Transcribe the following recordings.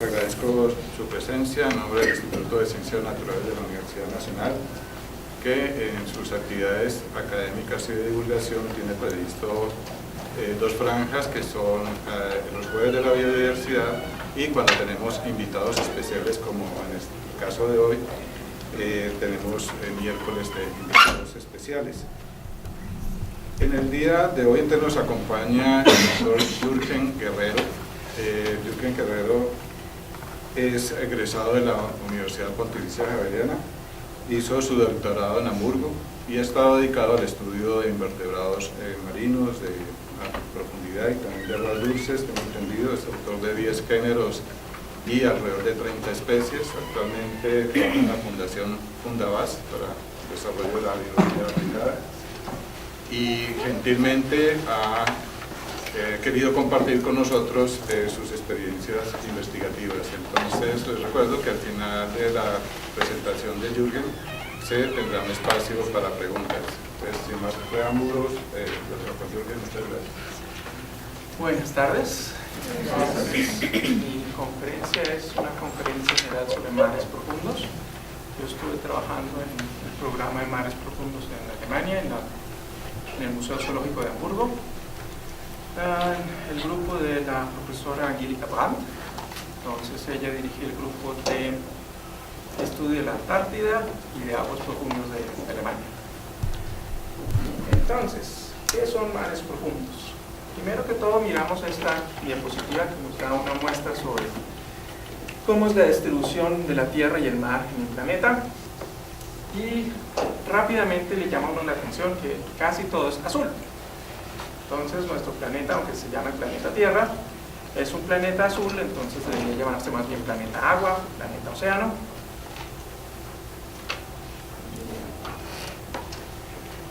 Agradezco su presencia en nombre del Instituto de Ciencias Naturales de la Universidad Nacional, que en sus actividades académicas y de divulgación tiene previsto dos franjas, que son los jueves de la biodiversidad y cuando tenemos invitados especiales, como en el caso de hoy, tenemos el miércoles de invitados especiales. En el día de hoy nos acompaña el doctor Jürgen Guerrero. Jürgen Guerrero es egresado de la Universidad Pontificia Javeriana, hizo su doctorado en Hamburgo y ha estado dedicado al estudio de invertebrados marinos de profundidad y también de aguas dulces. Tengo entendido, es autor de 10 géneros y alrededor de 30 especies. Actualmente trabaja en la Fundación Fundavaz para el desarrollo de la biología aplicada y gentilmente ha querido compartir con nosotros sus experiencias investigativas. Entonces les recuerdo que al final de la presentación de Jürgen se tendrá un espacio para preguntas. Entonces, sin más preámbulos, doctor Jürgen, muchas gracias. Buenas tardes. Mi conferencia es una conferencia general sobre mares profundos. Yo estuve trabajando en el programa de mares profundos en Alemania, en el Museo Zoológico de Hamburgo, el grupo de la profesora Angelika Brandt. Entonces ella dirigía el grupo de estudio de la Antártida y de aguas profundas de Alemania. Entonces, ¿qué son mares profundos? Primero que todo miramos esta diapositiva que nos da una muestra sobre cómo es la distribución de la Tierra y el mar en el planeta, y rápidamente le llama a uno la atención que casi todo es azul. Entonces nuestro planeta, aunque se llama el planeta Tierra, es un planeta azul, entonces debería llamarse más bien planeta agua, planeta océano.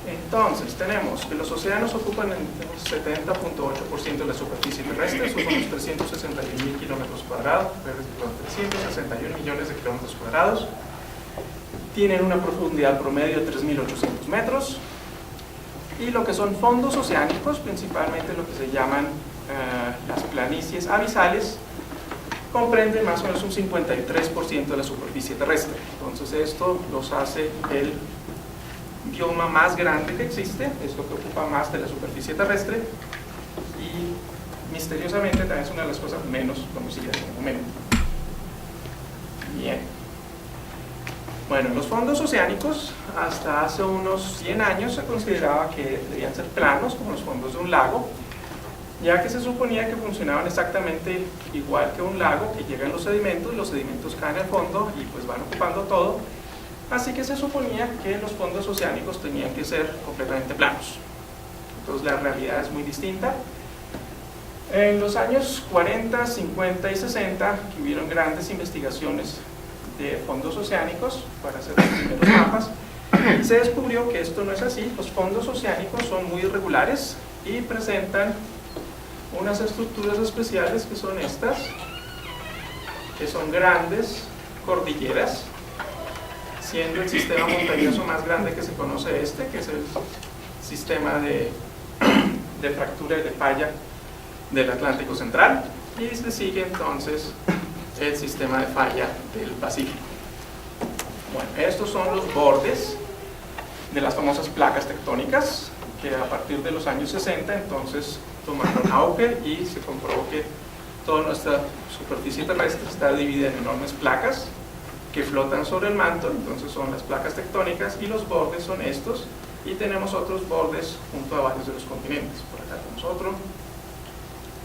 Entonces tenemos que los océanos ocupan el 70.8% de la superficie terrestre. Esos son los 361.000 kilómetros cuadrados, 361 millones de kilómetros cuadrados. Tienen una profundidad promedio de 3.800 metros. Y lo que son fondos oceánicos, principalmente lo que se llaman las planicies abisales, comprenden más o menos un 53% de la superficie terrestre. Entonces esto los hace el bioma más grande que existe, es lo que ocupa más de la superficie terrestre, y misteriosamente también es una de las cosas menos conocidas en el momento. Bien. Bueno, los fondos oceánicos hasta hace unos 100 años se consideraba que debían ser planos, como los fondos de un lago, ya que se suponía que funcionaban exactamente igual que un lago, que llegan los sedimentos caen al fondo y pues van ocupando todo. Así que se suponía que los fondos oceánicos tenían que ser completamente planos. Entonces la realidad es muy distinta. En los años 40, 50 y 60, que hubieron grandes investigaciones de fondos oceánicos para hacer los primeros mapas, se descubrió que esto no es así. Los fondos oceánicos son muy irregulares y presentan unas estructuras especiales que son estas, que son grandes cordilleras, siendo el sistema montañoso más grande que se conoce que es el sistema de fractura y de falla del Atlántico Central, y se sigue entonces el sistema de falla del Pacífico. Bueno, estos son los bordes de las famosas placas tectónicas, que a partir de los años 60 entonces tomaron auge y se comprobó que toda nuestra superficie terrestre está dividida en enormes placas que flotan sobre el manto. Entonces son las placas tectónicas, y los bordes son estos, y tenemos otros bordes junto a varios de los continentes. Por acá tenemos otro,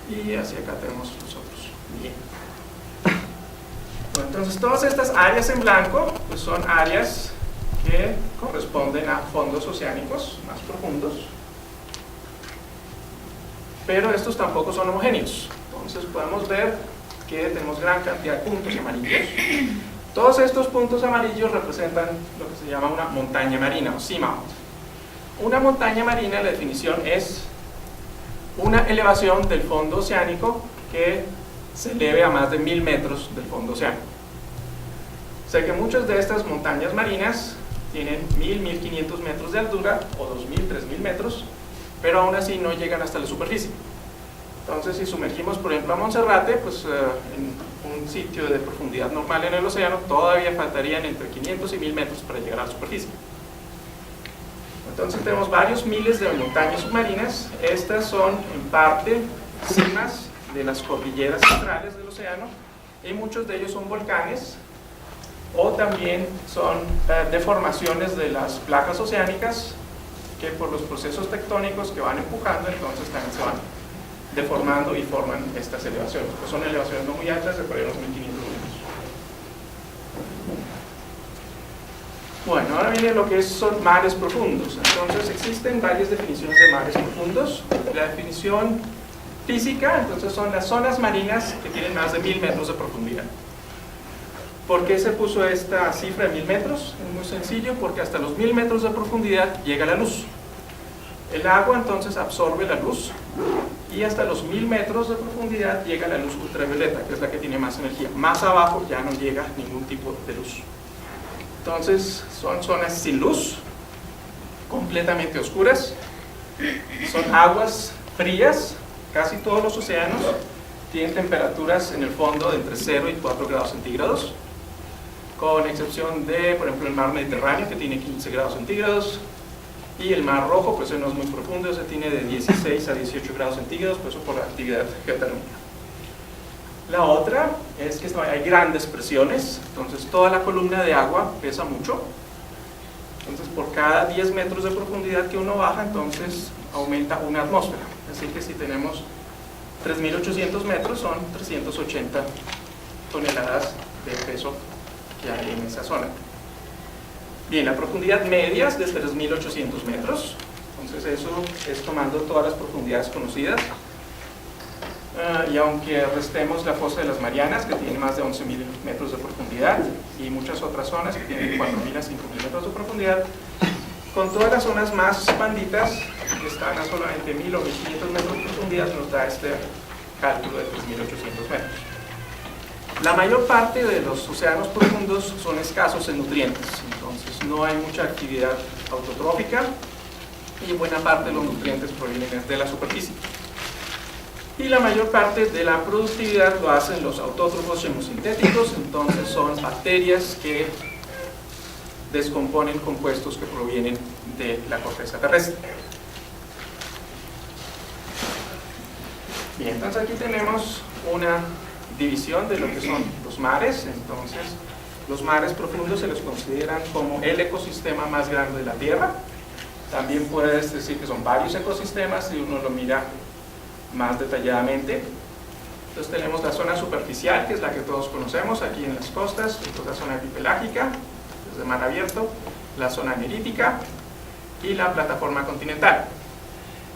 y hacia acá tenemos los otros. Bien. Bueno, entonces todas estas áreas en blanco pues son áreas que corresponden a fondos oceánicos más profundos, pero estos tampoco son homogéneos. Entonces podemos ver que tenemos gran cantidad de puntos amarillos. Todos estos puntos amarillos representan lo que se llama una montaña marina o seamount. Una montaña marina, la definición es una elevación del fondo oceánico que se eleve a más de 1000 metros del fondo oceánico. Sé que muchas de estas montañas marinas tienen 1000, 1500 metros de altura, o 2000, 3000 metros, pero aún así no llegan hasta la superficie. Entonces, si sumergimos, por ejemplo, a Monserrate, pues en un sitio de profundidad normal en el océano, todavía faltarían entre 500 y 1000 metros para llegar a la superficie. Entonces tenemos varios miles de montañas submarinas. Estas son en parte cimas de las cordilleras centrales del océano, y muchos de ellos son volcanes, o también son deformaciones de las placas oceánicas, que por los procesos tectónicos que van empujando, entonces también se van deformando y forman estas elevaciones. Pues son elevaciones no muy altas, de por ahí unos 1500 metros. Bueno, ahora viene lo que son mares profundos. Entonces existen varias definiciones de mares profundos. La definición física, entonces, son las zonas marinas que tienen más de 1000 metros de profundidad. ¿Por qué se puso esta cifra de 1000 metros? Es muy sencillo, porque hasta los 1000 metros de profundidad llega la luz. El agua entonces absorbe la luz, y hasta los 1000 metros de profundidad llega la luz ultravioleta, que es la que tiene más energía. Más abajo ya no llega ningún tipo de luz. Entonces son zonas sin luz, completamente oscuras, son aguas frías. Casi todos los océanos tienen temperaturas en el fondo de entre 0 y 4 grados centígrados, con excepción de, por ejemplo, el mar Mediterráneo, que tiene 15 grados centígrados, y el mar Rojo, pues no es muy profundo, ese tiene de 16 a 18 grados centígrados, pues eso por la actividad geotérmica. La otra es que hay grandes presiones, entonces toda la columna de agua pesa mucho. Entonces por cada 10 metros de profundidad que uno baja, entonces aumenta una atmósfera. Así que si tenemos 3800 metros, son 380 toneladas de peso que hay en esa zona. Bien, la profundidad media es de 3800 metros, entonces eso es tomando todas las profundidades conocidas. Y aunque restemos la fosa de las Marianas, que tiene más de 11.000 metros de profundidad, y muchas otras zonas que tienen 4.000 a 5.000 metros de profundidad, con todas las zonas más expandidas, que están a solamente 1.000 o 1.500 metros de profundidad, nos da este cálculo de 3.800 metros. La mayor parte de los océanos profundos son escasos en nutrientes, entonces no hay mucha actividad autotrófica, y buena parte de los nutrientes provienen de la superficie. Y la mayor parte de la productividad lo hacen los autótrofos hemosintéticos, entonces son bacterias que descomponen compuestos que provienen de la corteza terrestre. Bien, entonces aquí tenemos una división de lo que son los mares. Entonces, los mares profundos se los consideran como el ecosistema más grande de la Tierra. También puedes decir que son varios ecosistemas si uno lo mira más detalladamente. Entonces tenemos la zona superficial, que es la que todos conocemos aquí en las costas, la zona epipelágica, de mar abierto, la zona nerítica y la plataforma continental.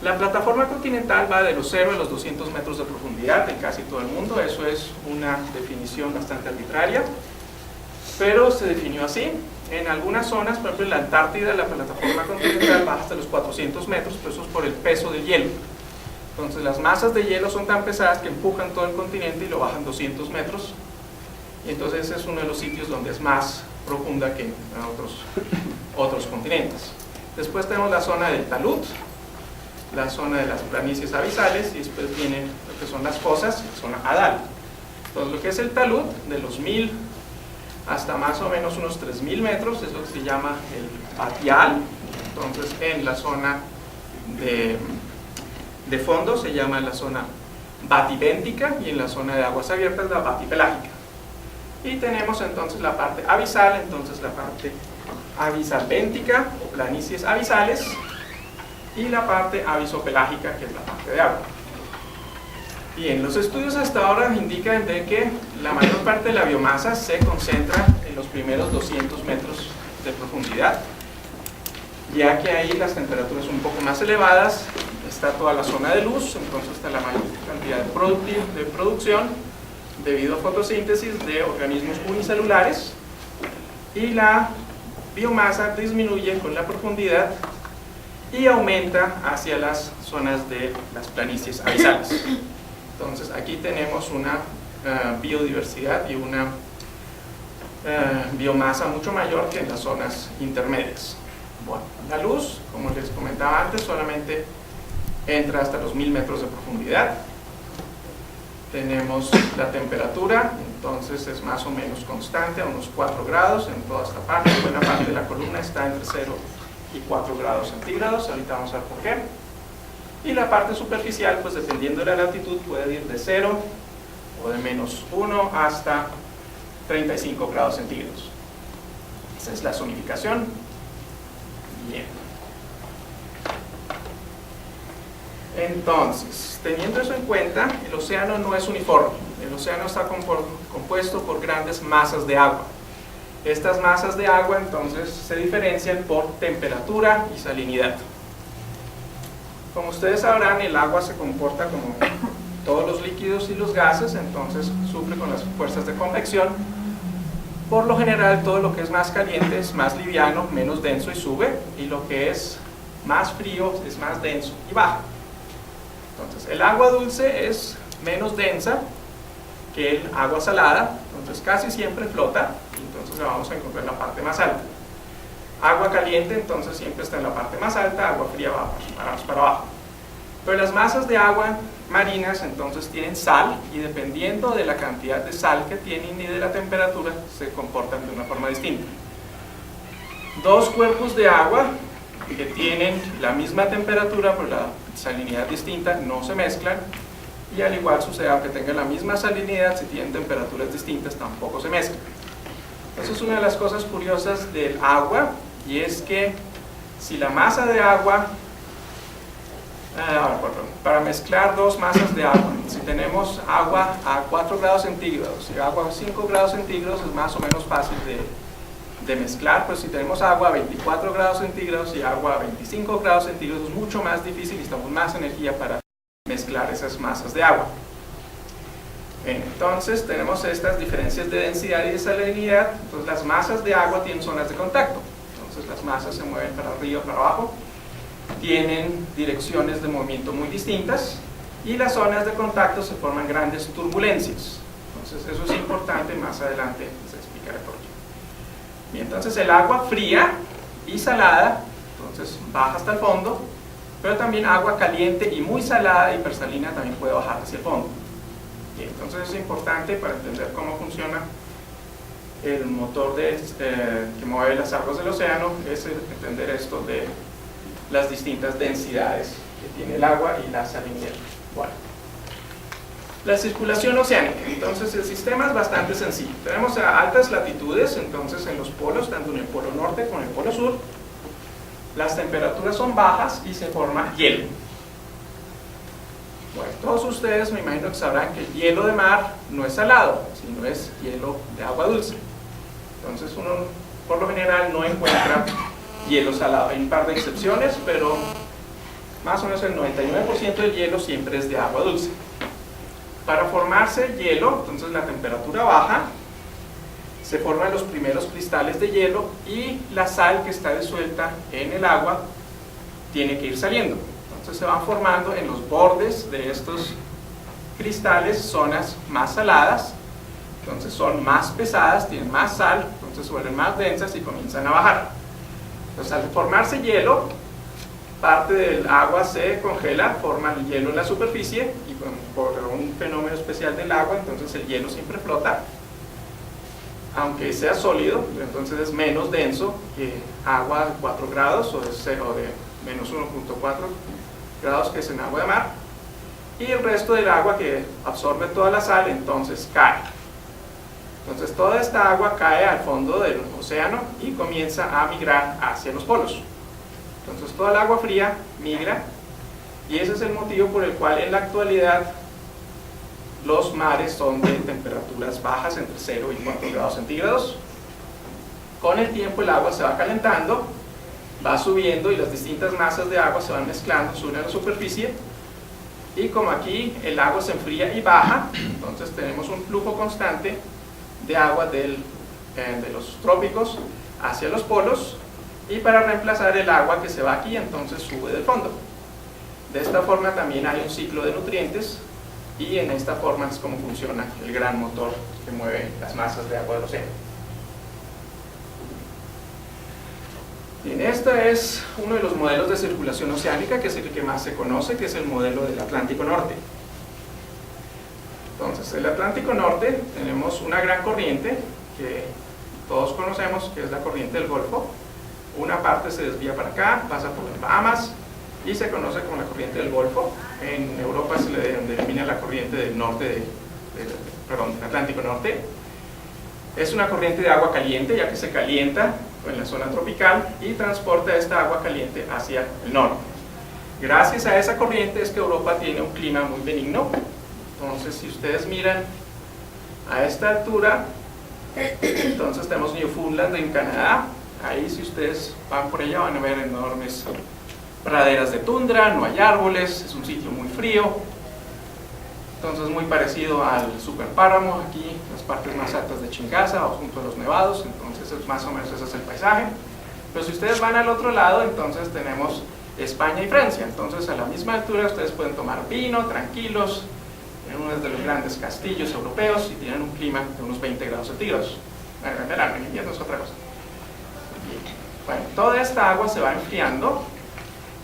La plataforma continental va de los 0 a los 200 metros de profundidad en casi todo el mundo. Eso es una definición bastante arbitraria, pero se definió así. En algunas zonas, por ejemplo en la Antártida, la plataforma continental baja hasta los 400 metros, pero eso es por el peso del hielo. Entonces las masas de hielo son tan pesadas que empujan todo el continente y lo bajan 200 metros. Y entonces ese es uno de los sitios donde es más profunda que en otros continentes. Después tenemos la zona del talud, la zona de las planicies abisales, y después viene lo que son las fosas, la zona hadal. Entonces lo que es el talud, de los 1000 hasta más o menos unos 3000 metros, es lo que se llama el batial. Entonces en la zona de fondo se llama la zona batibéntica, y en la zona de aguas abiertas la batipelágica. Y tenemos entonces la parte abisal, entonces la parte abisalbéntica o planicies abisales, y la parte abisopelágica, que es la parte de agua. Bien, los estudios hasta ahora indican de que la mayor parte de la biomasa se concentra en los primeros 200 metros de profundidad, ya que ahí las temperaturas son un poco más elevadas, está toda la zona de luz, entonces está la mayor cantidad de producción debido a fotosíntesis de organismos unicelulares, y la biomasa disminuye con la profundidad y aumenta hacia las zonas de las planicies abisales. Entonces aquí tenemos una biodiversidad y una biomasa mucho mayor que en las zonas intermedias. Bueno, la luz, como les comentaba antes, solamente entra hasta los 1000 metros de profundidad. Tenemos la temperatura, entonces es más o menos constante a unos 4 grados en toda esta parte. Buena parte de la columna está entre 0 y 4 grados centígrados, ahorita vamos a ver por qué. Y la parte superficial, pues dependiendo de la latitud, puede ir de 0 o de menos 1 hasta 35 grados centígrados. Esa es la zonificación. Bien. Entonces, teniendo eso en cuenta, el océano no es uniforme. El océano está compuesto por grandes masas de agua. Estas masas de agua entonces se diferencian por temperatura y salinidad. Como ustedes sabrán, el agua se comporta como todos los líquidos y los gases, entonces sufre con las fuerzas de convección. Por lo general, todo lo que es más caliente es más liviano, menos denso y sube, y lo que es más frío es más denso y baja. Entonces, el agua dulce es menos densa que el agua salada, entonces casi siempre flota, y entonces la vamos a encontrar en la parte más alta. Agua caliente entonces siempre está en la parte más alta, agua fría va para abajo. Pero las masas de agua marinas entonces tienen sal, y dependiendo de la cantidad de sal que tienen y de la temperatura se comportan de una forma distinta. Dos cuerpos de agua que tienen la misma temperatura pero la salinidad distinta no se mezclan, y al igual sucede aunque tengan la misma salinidad, si tienen temperaturas distintas tampoco se mezclan. Esa es una de las cosas curiosas del agua, y es que si la masa de agua, para mezclar dos masas de agua, si tenemos agua a 4 grados centígrados y agua a 5 grados centígrados, es más o menos fácil de mezclar, pero si tenemos agua a 24 grados centígrados y agua a 25 grados centígrados, es mucho más difícil y necesitamos más energía para mezclar esas masas de agua. Entonces tenemos estas diferencias de densidad y de salinidad. Entonces las masas de agua tienen zonas de contacto, entonces las masas se mueven para arriba o para abajo, tienen direcciones de movimiento muy distintas, y las zonas de contacto se forman grandes turbulencias. Entonces eso es importante, más adelante les explicaré por qué. Y entonces el agua fría y salada entonces baja hasta el fondo, pero también agua caliente y muy salada, hipersalina, también puede bajar hacia el fondo. Y entonces es importante para entender cómo funciona el motor que mueve las aguas del océano, es entender esto de las distintas densidades que tiene el agua y la salinidad. Bueno, la circulación oceánica. Entonces el sistema es bastante sencillo. Tenemos a altas latitudes, entonces en los polos, tanto en el polo norte como en el polo sur, las temperaturas son bajas y se forma hielo. Bueno, todos ustedes me imagino que sabrán que el hielo de mar no es salado, sino es hielo de agua dulce. Entonces uno por lo general no encuentra hielo salado. Hay un par de excepciones, pero más o menos el 99% del hielo siempre es de agua dulce. Para formarse el hielo, entonces la temperatura baja, se forman los primeros cristales de hielo, y la sal que está disuelta en el agua tiene que ir saliendo. Entonces se van formando en los bordes de estos cristales zonas más saladas, entonces son más pesadas, tienen más sal, entonces se vuelven más densas y comienzan a bajar. Entonces al formarse hielo, parte del agua se congela, forma el hielo en la superficie, y por un fenómeno especial del agua, entonces el hielo siempre flota, aunque sea sólido, entonces es menos denso que agua de 4 grados o de menos 1.4 grados que es en agua de mar, y el resto del agua que absorbe toda la sal entonces cae. Entonces toda esta agua cae al fondo del océano y comienza a migrar hacia los polos. Entonces toda el agua fría migra, y ese es el motivo por el cual en la actualidad los mares son de temperaturas bajas, entre 0 y 4 grados centígrados. Con el tiempo el agua se va calentando, va subiendo, y las distintas masas de agua se van mezclando, suben a la superficie, y como aquí el agua se enfría y baja, entonces tenemos un flujo constante de agua de los trópicos hacia los polos, y para reemplazar el agua que se va aquí, entonces sube del fondo. De esta forma también hay un ciclo de nutrientes, y en esta forma es como funciona el gran motor que mueve las masas de agua del océano. Bien, este es uno de los modelos de circulación oceánica, que es el que más se conoce, que es el modelo del Atlántico Norte. Entonces, el Atlántico Norte tenemos una gran corriente que todos conocemos, que es la corriente del Golfo. Una parte se desvía para acá, pasa por las Bahamas y se conoce como la corriente del Golfo. En Europa se le denomina la corriente del norte, del Atlántico Norte. Es una corriente de agua caliente, ya que se calienta en la zona tropical y transporta esta agua caliente hacia el norte. Gracias a esa corriente es que Europa tiene un clima muy benigno. Entonces, si ustedes miran a esta altura, entonces tenemos Newfoundland en Canadá. Ahí, si ustedes van por allá, van a ver enormes praderas de tundra, no hay árboles, es un sitio muy frío. Entonces, muy parecido al superpáramo, aquí las partes más altas de Chingasa o junto a los nevados. Entonces, más o menos ese es el paisaje. Pero si ustedes van al otro lado, entonces tenemos España y Francia. Entonces, a la misma altura ustedes pueden tomar vino tranquilos en uno de los grandes castillos europeos y tienen un clima de unos 20 grados centígrados. Bueno, en verano, en invierno es otra cosa. Bueno, toda esta agua se va enfriando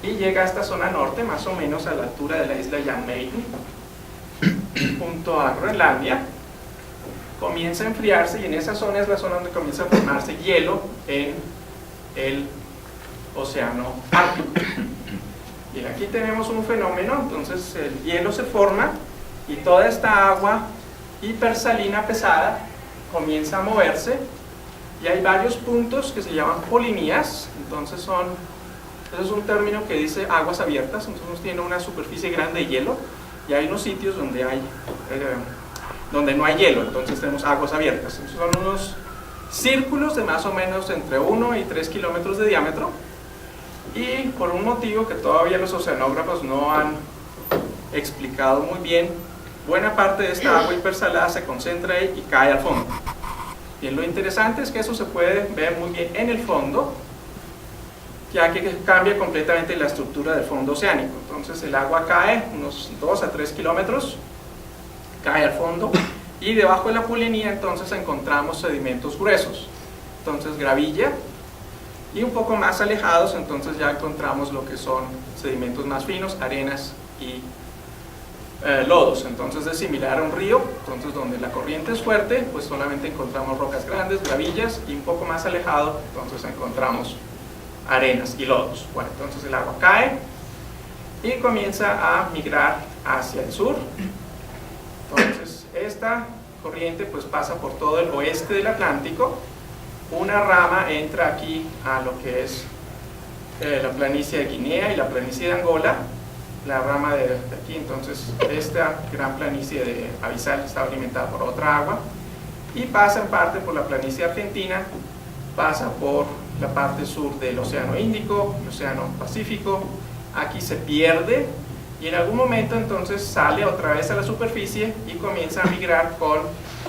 y llega a esta zona norte, más o menos a la altura de la isla Jan Mayen, junto a Groenlandia. Comienza a enfriarse y en esa zona es la zona donde comienza a formarse hielo en el océano Ártico. Y aquí tenemos un fenómeno, entonces el hielo se forma y toda esta agua hipersalina pesada comienza a moverse y hay varios puntos que se llaman polinías. Entonces eso es un término que dice aguas abiertas. Entonces tiene una superficie grande de hielo y hay unos sitios donde no hay hielo, entonces tenemos aguas abiertas. Entonces son unos círculos de más o menos entre 1 y 3 kilómetros de diámetro, y por un motivo que todavía los oceanógrafos no han explicado muy bien, buena parte de esta agua hipersalada se concentra ahí y cae al fondo. Bien, lo interesante es que eso se puede ver muy bien en el fondo, ya que cambia completamente la estructura del fondo oceánico. Entonces el agua cae unos 2 a 3 kilómetros, cae al fondo, y debajo de la polinía entonces encontramos sedimentos gruesos, entonces gravilla, y un poco más alejados entonces ya encontramos lo que son sedimentos más finos, arenas y lodos. Entonces es similar a un río, entonces donde la corriente es fuerte pues solamente encontramos rocas grandes, gravillas, y un poco más alejado entonces encontramos arenas y lodos. Bueno, entonces el agua cae y comienza a migrar hacia el sur. Entonces esta corriente pues pasa por todo el oeste del Atlántico. Una rama entra aquí a lo que es la planicie de Guinea y la planicie de Angola, la rama de aquí. Entonces esta gran planicie de abisal está alimentada por otra agua y pasa en parte por la planicie argentina, pasa por la parte sur del océano Índico, el océano Pacífico, aquí se pierde y en algún momento entonces sale otra vez a la superficie y comienza a migrar con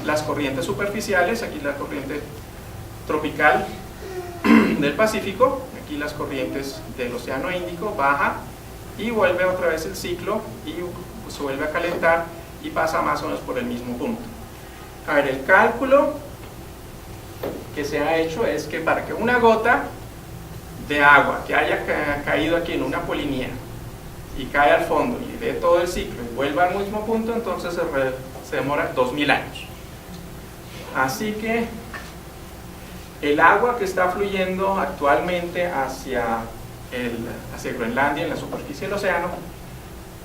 las corrientes superficiales. Aquí la corriente tropical del Pacífico, aquí las corrientes del océano Índico, baja y vuelve otra vez el ciclo y se vuelve a calentar y pasa más o menos por el mismo punto. A ver, el cálculo que se ha hecho es que para que una gota de agua que haya caído aquí en una polinía y cae al fondo y dé todo el ciclo y vuelva al mismo punto, entonces se demora 2000 años. Así que el agua que está fluyendo actualmente hacia Groenlandia, en la superficie del océano,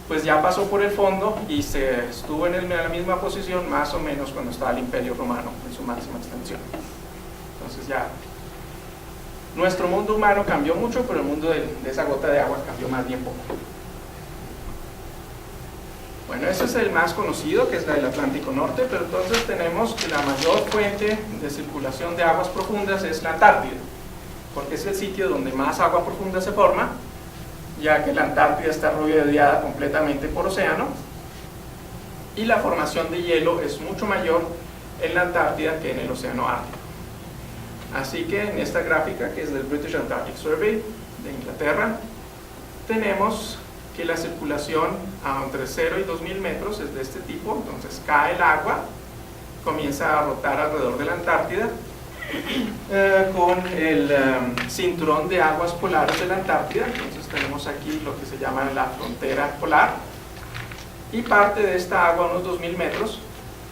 pues ya pasó por el fondo y se estuvo en la misma posición más o menos cuando estaba el Imperio Romano en su máxima extensión. Entonces ya nuestro mundo humano cambió mucho, pero el mundo de esa gota de agua cambió más bien poco. Bueno, ese es el más conocido, que es la del Atlántico Norte, pero entonces tenemos que la mayor fuente de circulación de aguas profundas es la Antártida, porque es el sitio donde más agua profunda se forma, ya que la Antártida está rodeada completamente por océano y la formación de hielo es mucho mayor en la Antártida que en el océano Ártico. Así que en esta gráfica, que es del British Antarctic Survey de Inglaterra, tenemos que la circulación entre 0 y 2000 metros es de este tipo. Entonces cae el agua, comienza a rotar alrededor de la Antártida con el cinturón de aguas polares de la Antártida. Entonces tenemos aquí lo que se llama la frontera polar, y parte de esta agua, unos 2000 metros,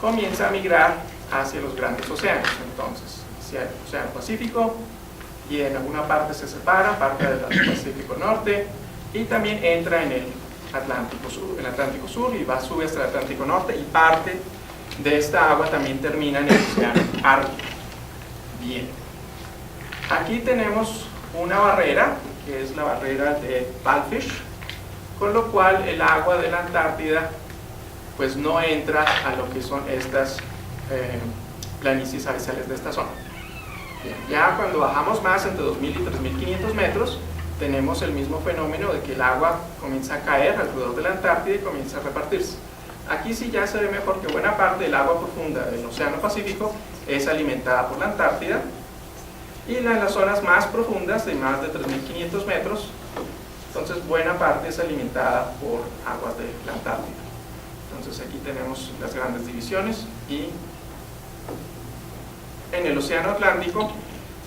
comienza a migrar hacia los grandes océanos, entonces hacia el Océano Pacífico, y en alguna parte se separa, parte del Pacífico Norte, y también entra en el Atlántico Sur y sube hasta el Atlántico Norte, y parte de esta agua también termina en el Océano Ártico. Bien, aquí tenemos una barrera, que es la barrera de Balfish, con lo cual el agua de la Antártida pues no entra a lo que son estas planicies abisales de esta zona. Bien, ya cuando bajamos más, entre 2.000 y 3.500 metros, tenemos el mismo fenómeno de que el agua comienza a caer alrededor de la Antártida y comienza a repartirse. Aquí sí ya se ve mejor que buena parte del agua profunda del Océano Pacífico es alimentada por la Antártida, y en las zonas más profundas, de más de 3.500 metros, entonces buena parte es alimentada por aguas de la Antártida. Entonces aquí tenemos las grandes divisiones, y en el Océano Atlántico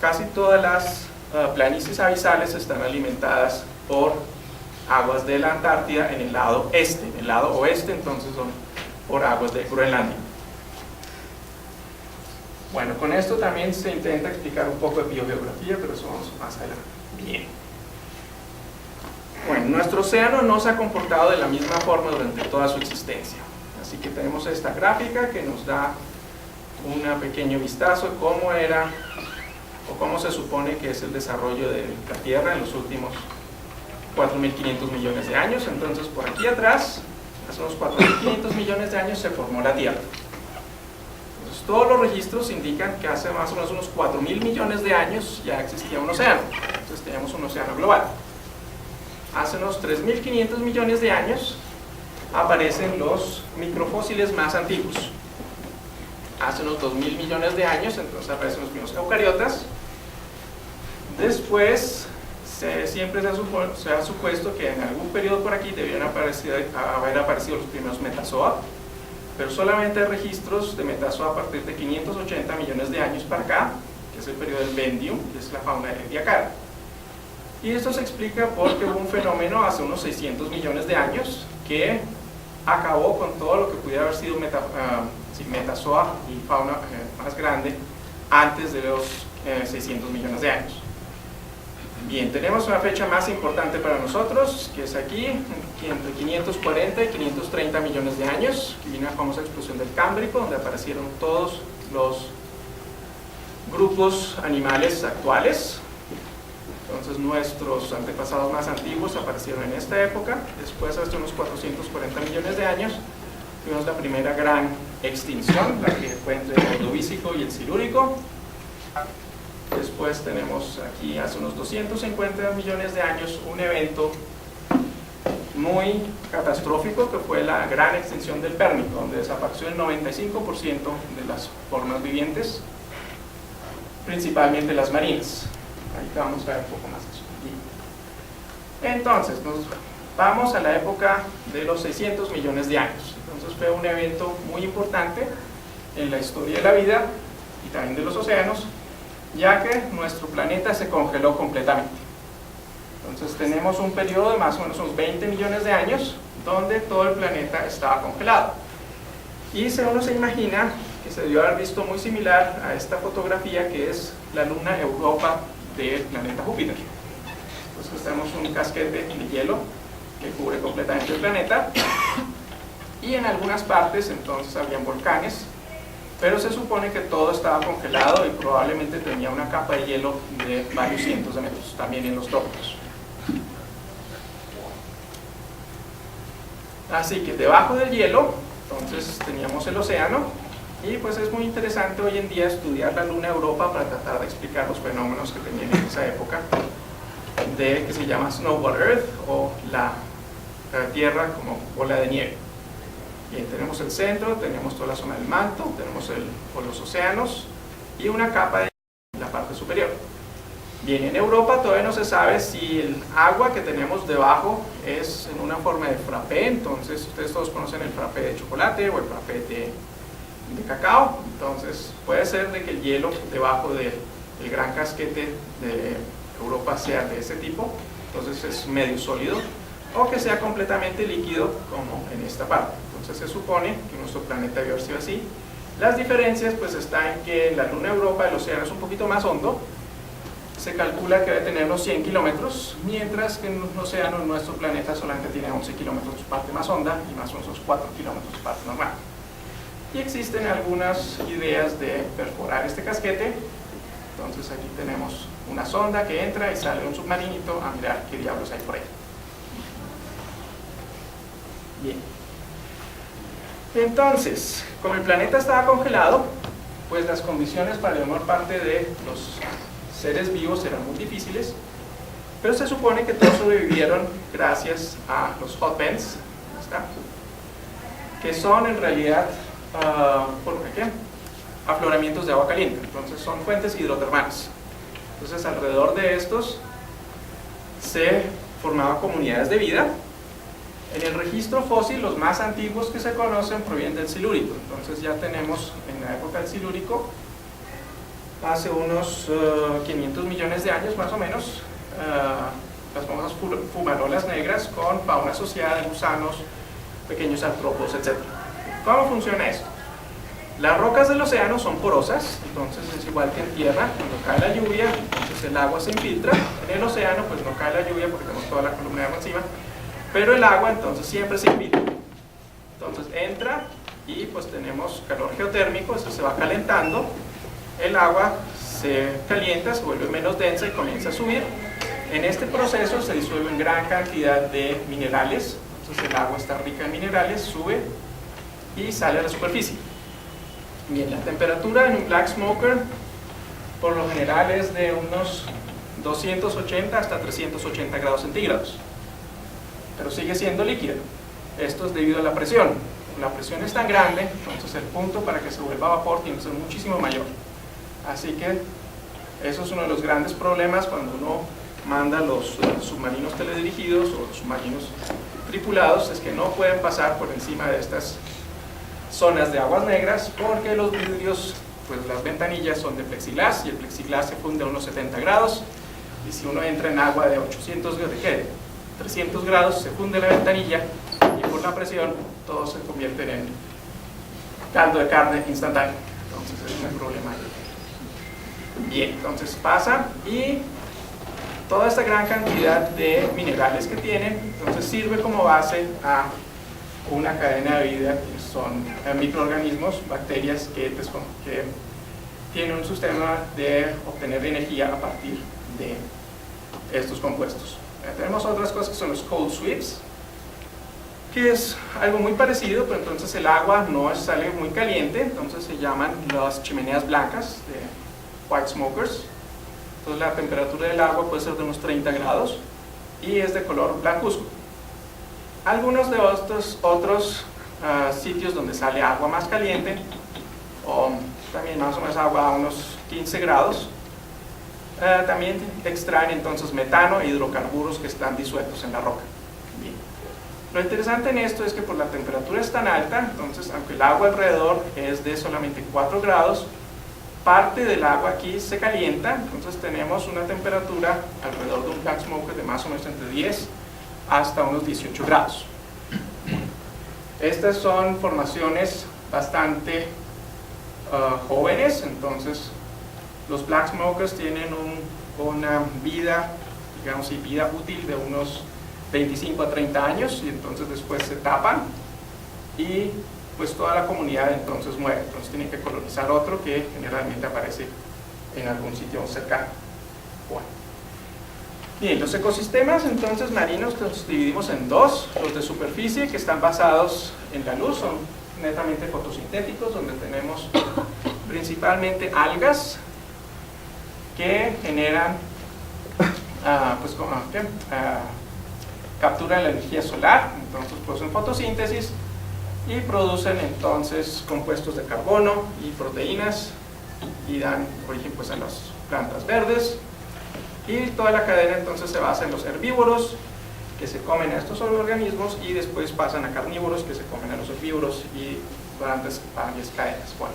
casi todas las planicies abisales están alimentadas por aguas de la Antártida en el lado este. En el lado oeste entonces son por aguas de Groenlandia. Bueno, con esto también se intenta explicar un poco de biogeografía, pero eso vamos más adelante. Bien. Bueno, nuestro océano no se ha comportado de la misma forma durante toda su existencia. Así que tenemos esta gráfica que nos da un pequeño vistazo de cómo era o cómo se supone que es el desarrollo de la Tierra en los últimos 4.500 millones de años. Entonces, por aquí atrás, hace unos 4.500 millones de años se formó la Tierra. Entonces, todos los registros indican que hace más o menos unos 4.000 millones de años ya existía un océano. Entonces, teníamos un océano global. Hace unos 3.500 millones de años aparecen los microfósiles más antiguos. Hace unos 2.000 millones de años entonces aparecen los primeros eucariotas. Después siempre se ha supuesto que en algún periodo por aquí debían haber aparecido los primeros metazoa, pero solamente hay registros de metazoa a partir de 580 millones de años para acá, que es el periodo del Vendium, que es la fauna del Ediacara. Y esto se explica porque hubo un fenómeno hace unos 600 millones de años que acabó con todo lo que pudiera haber sido metazoa y fauna más grande antes de los 600 millones de años. Bien, tenemos una fecha más importante para nosotros, que es aquí, entre 540 y 530 millones de años, que vino la famosa explosión del Cámbrico, donde aparecieron todos los grupos animales actuales. Entonces nuestros antepasados más antiguos aparecieron en esta época. Después, hasta unos 440 millones de años, tuvimos la primera gran extinción, la que fue entre el Ordovícico y el Silúrico. Después tenemos aquí, hace unos 250 millones de años, un evento muy catastrófico que fue la gran extinción del Pérmico, donde desapareció el 95% de las formas vivientes, principalmente las marinas. Ahí vamos a ver un poco más de eso. Entonces, nos vamos a la época de los 600 millones de años. Entonces fue un evento muy importante en la historia de la vida y también de los océanos, ya que nuestro planeta se congeló completamente. Entonces tenemos un periodo de más o menos unos 20 millones de años donde todo el planeta estaba congelado. Y uno se imagina que se debió haber visto muy similar a esta fotografía, que es la luna Europa del planeta Júpiter. Entonces tenemos un casquete de hielo que cubre completamente el planeta, y en algunas partes entonces habían volcanes, pero se supone que todo estaba congelado y probablemente tenía una capa de hielo de varios cientos de metros, también en los trópicos. Así que debajo del hielo entonces teníamos el océano, y pues es muy interesante hoy en día estudiar la luna Europa para tratar de explicar los fenómenos que tenían en esa época, que se llama Snowball Earth, o la Tierra como bola de nieve. Bien, tenemos el centro, tenemos toda la zona del manto, tenemos los océanos y una capa de la parte superior. Bien, en Europa todavía no se sabe si el agua que tenemos debajo es en una forma de frappé. Entonces ustedes todos conocen el frappé de chocolate o el frappé de cacao. Entonces puede ser de que el hielo debajo del gran casquete de Europa sea de ese tipo, entonces es medio sólido, o que sea completamente líquido como en esta parte. Entonces se supone que nuestro planeta debió haber sido así, Las diferencias pues están en que en la luna Europa el océano es un poquito más hondo, se calcula que debe tener unos 100 kilómetros, mientras que en un océano en nuestro planeta solamente tiene 11 kilómetros su parte más honda y más o menos 4 kilómetros su parte normal. Y existen algunas ideas de perforar este casquete. Entonces aquí tenemos una sonda que entra y sale un submarinito a mirar qué diablos hay por ahí. Bien. Entonces, como el planeta estaba congelado, pues las condiciones para la mayor parte de los seres vivos eran muy difíciles, pero se supone que todos sobrevivieron gracias a los hot vents, que son en realidad afloramientos de agua caliente. Entonces son fuentes hidrotermales. Entonces alrededor de estos se formaban comunidades de vida. En el registro fósil, los más antiguos que se conocen provienen del Silúrico. Entonces ya tenemos en la época del Silúrico, hace unos 500 millones de años más o menos, las famosas fumarolas negras con fauna asociada de gusanos, pequeños artrópodos, etc. ¿Cómo funciona esto? Las rocas del océano son porosas, entonces es igual que en tierra. Cuando cae la lluvia, entonces el agua se infiltra. En el océano pues no cae la lluvia porque tenemos toda la columna de agua encima, pero el agua entonces siempre se infiltra. Entonces entra y pues tenemos calor geotérmico, eso se va calentando, el agua se calienta, se vuelve menos densa y comienza a subir. En este proceso se disuelven gran cantidad de minerales, entonces el agua está rica en minerales, sube y sale a la superficie. Bien, la temperatura en un black smoker por lo general es de unos 280 hasta 380 grados centígrados, pero sigue siendo líquido. Esto es debido a la presión. La presión es tan grande, entonces el punto para que se vuelva vapor tiene que ser muchísimo mayor. Así que eso es uno de los grandes problemas cuando uno manda los submarinos teledirigidos o los submarinos tripulados, es que no pueden pasar por encima de estas zonas de aguas negras porque los vidrios, pues las ventanillas son de plexiglas y el plexiglas se funde a unos 70 grados, y si uno entra en agua de 300 grados se funde la ventanilla y por la presión todo se convierte en caldo de carne instantáneo. Entonces es un problema. Bien, entonces pasa y toda esta gran cantidad de minerales que tienen entonces sirve como base a una cadena de vida que son microorganismos, bacterias que tienen un sistema de obtener energía a partir de estos compuestos. Tenemos otras cosas que son los cold sweeps, que es algo muy parecido, pero entonces el agua no sale muy caliente, entonces se llaman las chimeneas blancas de white smokers. Entonces la temperatura del agua puede ser de unos 30 grados y es de color blancuzco. Algunos de estos otros sitios donde sale agua más caliente, o también más o menos agua a unos 15 grados, también extraen entonces metano e hidrocarburos que están disueltos en la roca. Bien. Lo interesante en esto es que por la temperatura es tan alta, entonces aunque el agua alrededor es de solamente 4 grados, parte del agua aquí se calienta, entonces tenemos una temperatura alrededor de un black smoker de más o menos entre 10 hasta unos 18 grados. Estas son formaciones bastante jóvenes, entonces los black smokers tienen una vida, digamos, vida útil de unos 25 a 30 años y entonces después se tapan y pues toda la comunidad entonces muere, entonces tienen que colonizar otro que generalmente aparece en algún sitio cercano. Bueno. Bien, los ecosistemas entonces marinos los dividimos en dos: los de superficie, que están basados en la luz, son netamente fotosintéticos, donde tenemos principalmente algas que generan capturan la energía solar, entonces producen fotosíntesis y producen entonces compuestos de carbono y proteínas y dan origen pues a las plantas verdes. Y toda la cadena entonces se basa en los herbívoros, que se comen a estos organismos, y después pasan a carnívoros, que se comen a los herbívoros, y durante varias cadenas. Bueno,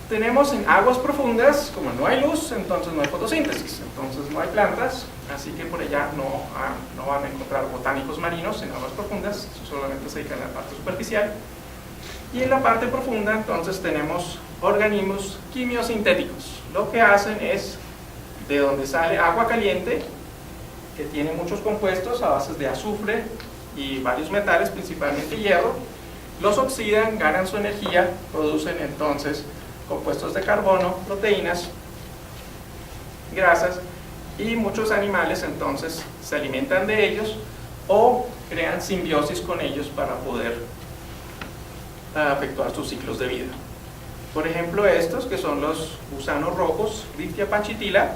tenemos en aguas profundas, como no hay luz, entonces no hay fotosíntesis, entonces no hay plantas, así que por allá no van a encontrar botánicos marinos en aguas profundas, solamente se dedican a la parte superficial. Y en la parte profunda entonces tenemos organismos quimiosintéticos. Lo que hacen es, de donde sale agua caliente, que tiene muchos compuestos a base de azufre y varios metales, principalmente hierro, los oxidan, ganan su energía, producen entonces compuestos de carbono, proteínas, grasas, y muchos animales entonces se alimentan de ellos o crean simbiosis con ellos para poder efectuar sus ciclos de vida. Por ejemplo, estos que son los gusanos rojos, Riftia panchitila,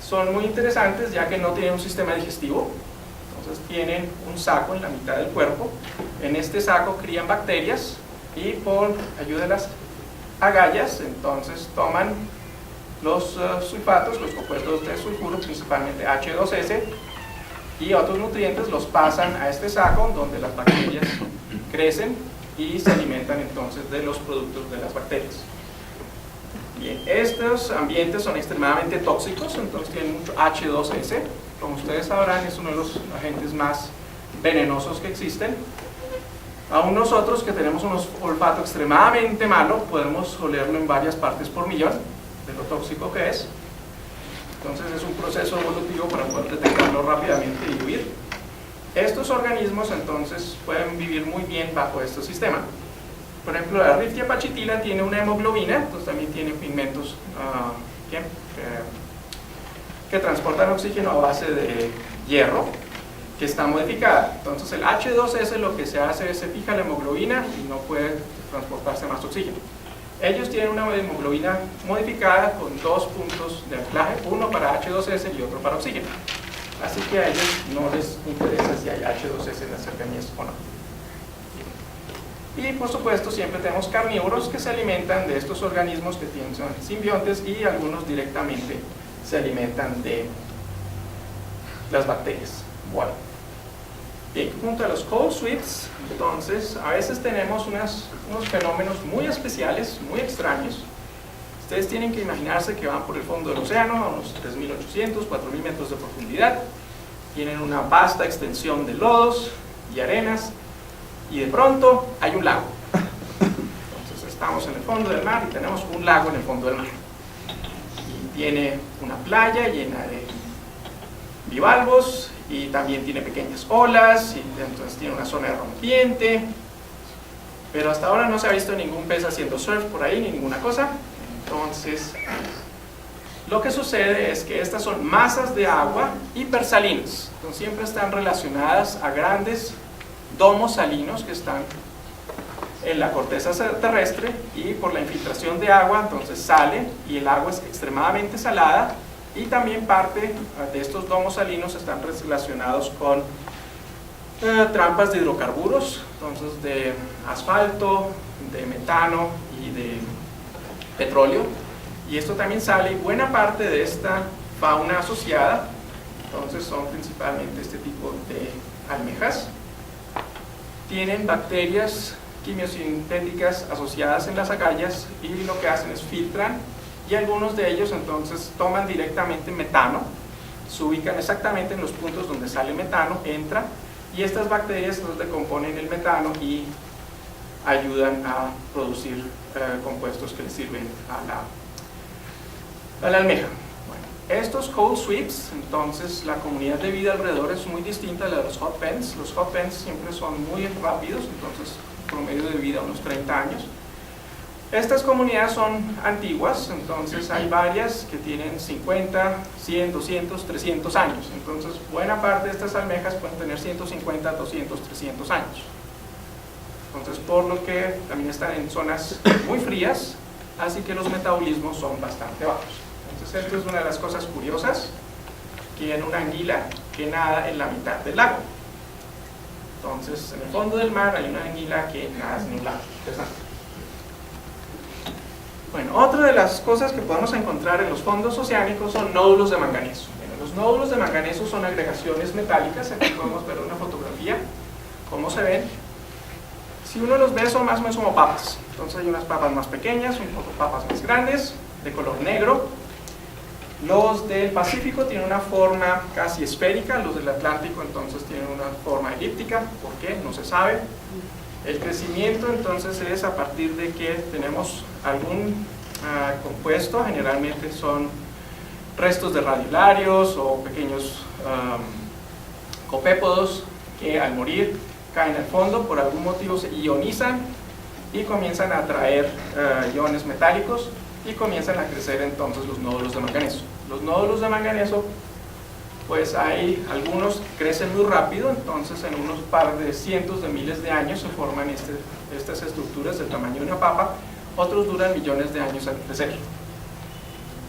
son muy interesantes ya que no tienen un sistema digestivo. Entonces tienen un saco en la mitad del cuerpo. En este saco crían bacterias y por ayuda de las agallas entonces toman los sulfatos, los compuestos de sulfuro, principalmente H2S, y otros nutrientes, los pasan a este saco donde las bacterias crecen y se alimentan entonces de los productos de las bacterias. Bien, estos ambientes son extremadamente tóxicos, entonces tienen mucho H2S. Como ustedes sabrán, es uno de los agentes más venenosos que existen. Aún nosotros, que tenemos un olfato extremadamente malo, podemos olerlo en varias partes por millón de lo tóxico que es. Entonces es un proceso evolutivo para poder detectarlo rápidamente y huir. Estos organismos entonces pueden vivir muy bien bajo este sistema. Por ejemplo, la Riftia panchitila tiene una hemoglobina, entonces también tiene pigmentos que transportan oxígeno a base de hierro, que está modificada. Entonces el H2S lo que se hace es se fija la hemoglobina y no puede transportarse más oxígeno. Ellos tienen una hemoglobina modificada con dos puntos de anclaje, uno para H2S y otro para oxígeno. Así que a ellos no les interesa si hay H2S en las cercanías o no. Y por supuesto siempre tenemos carnívoros que se alimentan de estos organismos que tienen, son simbiontes, y algunos directamente se alimentan de las bacterias. Bueno, bien, junto a los cold sweeps, entonces a veces tenemos unos fenómenos muy especiales, muy extraños. Ustedes tienen que imaginarse que van por el fondo del océano a unos 3.800, 4.000 metros de profundidad, tienen una vasta extensión de lodos y arenas, y de pronto hay un lago. Entonces estamos en el fondo del mar y tenemos un lago en el fondo del mar. Y tiene una playa llena de bivalvos y también tiene pequeñas olas, y entonces tiene una zona de rompiente, pero hasta ahora no se ha visto ningún pez haciendo surf por ahí ni ninguna cosa. Entonces lo que sucede es que estas son masas de agua hipersalinas, entonces siempre están relacionadas a grandes domos salinos que están en la corteza terrestre, y por la infiltración de agua entonces sale y el agua es extremadamente salada, y también parte de estos domos salinos están relacionados con trampas de hidrocarburos, entonces de asfalto, de metano y de petróleo, y esto también sale, y buena parte de esta fauna asociada entonces son principalmente este tipo de almejas. Tienen bacterias quimiosintéticas asociadas en las agallas, y lo que hacen es filtran, y algunos de ellos entonces toman directamente metano, se ubican exactamente en los puntos donde sale metano, entra, y estas bacterias entonces decomponen el metano y ayudan a producir compuestos que le sirven a la almeja. Estos cold sweeps, entonces la comunidad de vida alrededor es muy distinta a la de los hot pens. Los hot pens siempre son muy rápidos, entonces promedio de vida unos 30 años. Estas comunidades son antiguas, entonces hay varias que tienen 50, 100, 200, 300 años. Entonces buena parte de estas almejas pueden tener 150, 200, 300 años. Entonces por lo que también están en zonas muy frías, así que los metabolismos son bastante bajos. Entonces esto es una de las cosas curiosas, que en una anguila que nada en la mitad del lago. Entonces en el fondo del mar hay una anguila que nada en un lago. Interesante. Bueno, otra de las cosas que podemos encontrar en los fondos oceánicos son nódulos de manganeso. Bueno, los nódulos de manganeso son agregaciones metálicas. Aquí podemos ver una fotografía, cómo se ven. Si uno los ve, son más o menos como papas. Entonces hay unas papas más pequeñas, un poco papas más grandes, de color negro. Los del Pacífico tienen una forma casi esférica, los del Atlántico entonces tienen una forma elíptica. ¿Por qué? No se sabe. El crecimiento entonces es a partir de que tenemos algún compuesto, generalmente son restos de radiolarios o pequeños copépodos que al morir caen al fondo, por algún motivo se ionizan y comienzan a atraer iones metálicos y comienzan a crecer entonces los nódulos de manganeso. Los nódulos de manganeso, pues hay algunos que crecen muy rápido, entonces en unos par de cientos de miles de años se forman estas estructuras del tamaño de una papa, otros duran millones de años al crecer.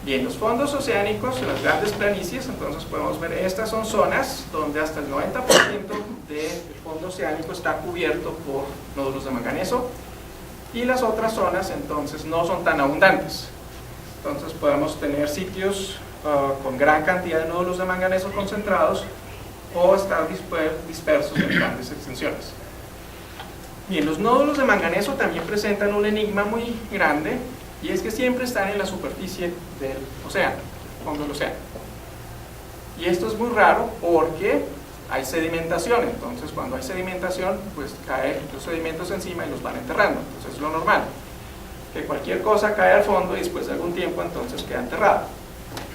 Bien, los fondos oceánicos, en las grandes planicies, entonces podemos ver, estas son zonas donde hasta el 90% del fondo oceánico está cubierto por nódulos de manganeso, y las otras zonas entonces no son tan abundantes. Entonces podemos tener sitios con gran cantidad de nódulos de manganeso concentrados o estar dispersos en grandes extensiones. Bien, los nódulos de manganeso también presentan un enigma muy grande, y es que siempre están en la superficie del océano, fondo del océano. Y esto es muy raro porque hay sedimentación, entonces cuando hay sedimentación, pues caen los sedimentos encima y los van enterrando. Entonces es lo normal, que cualquier cosa cae al fondo y después de algún tiempo entonces queda enterrada.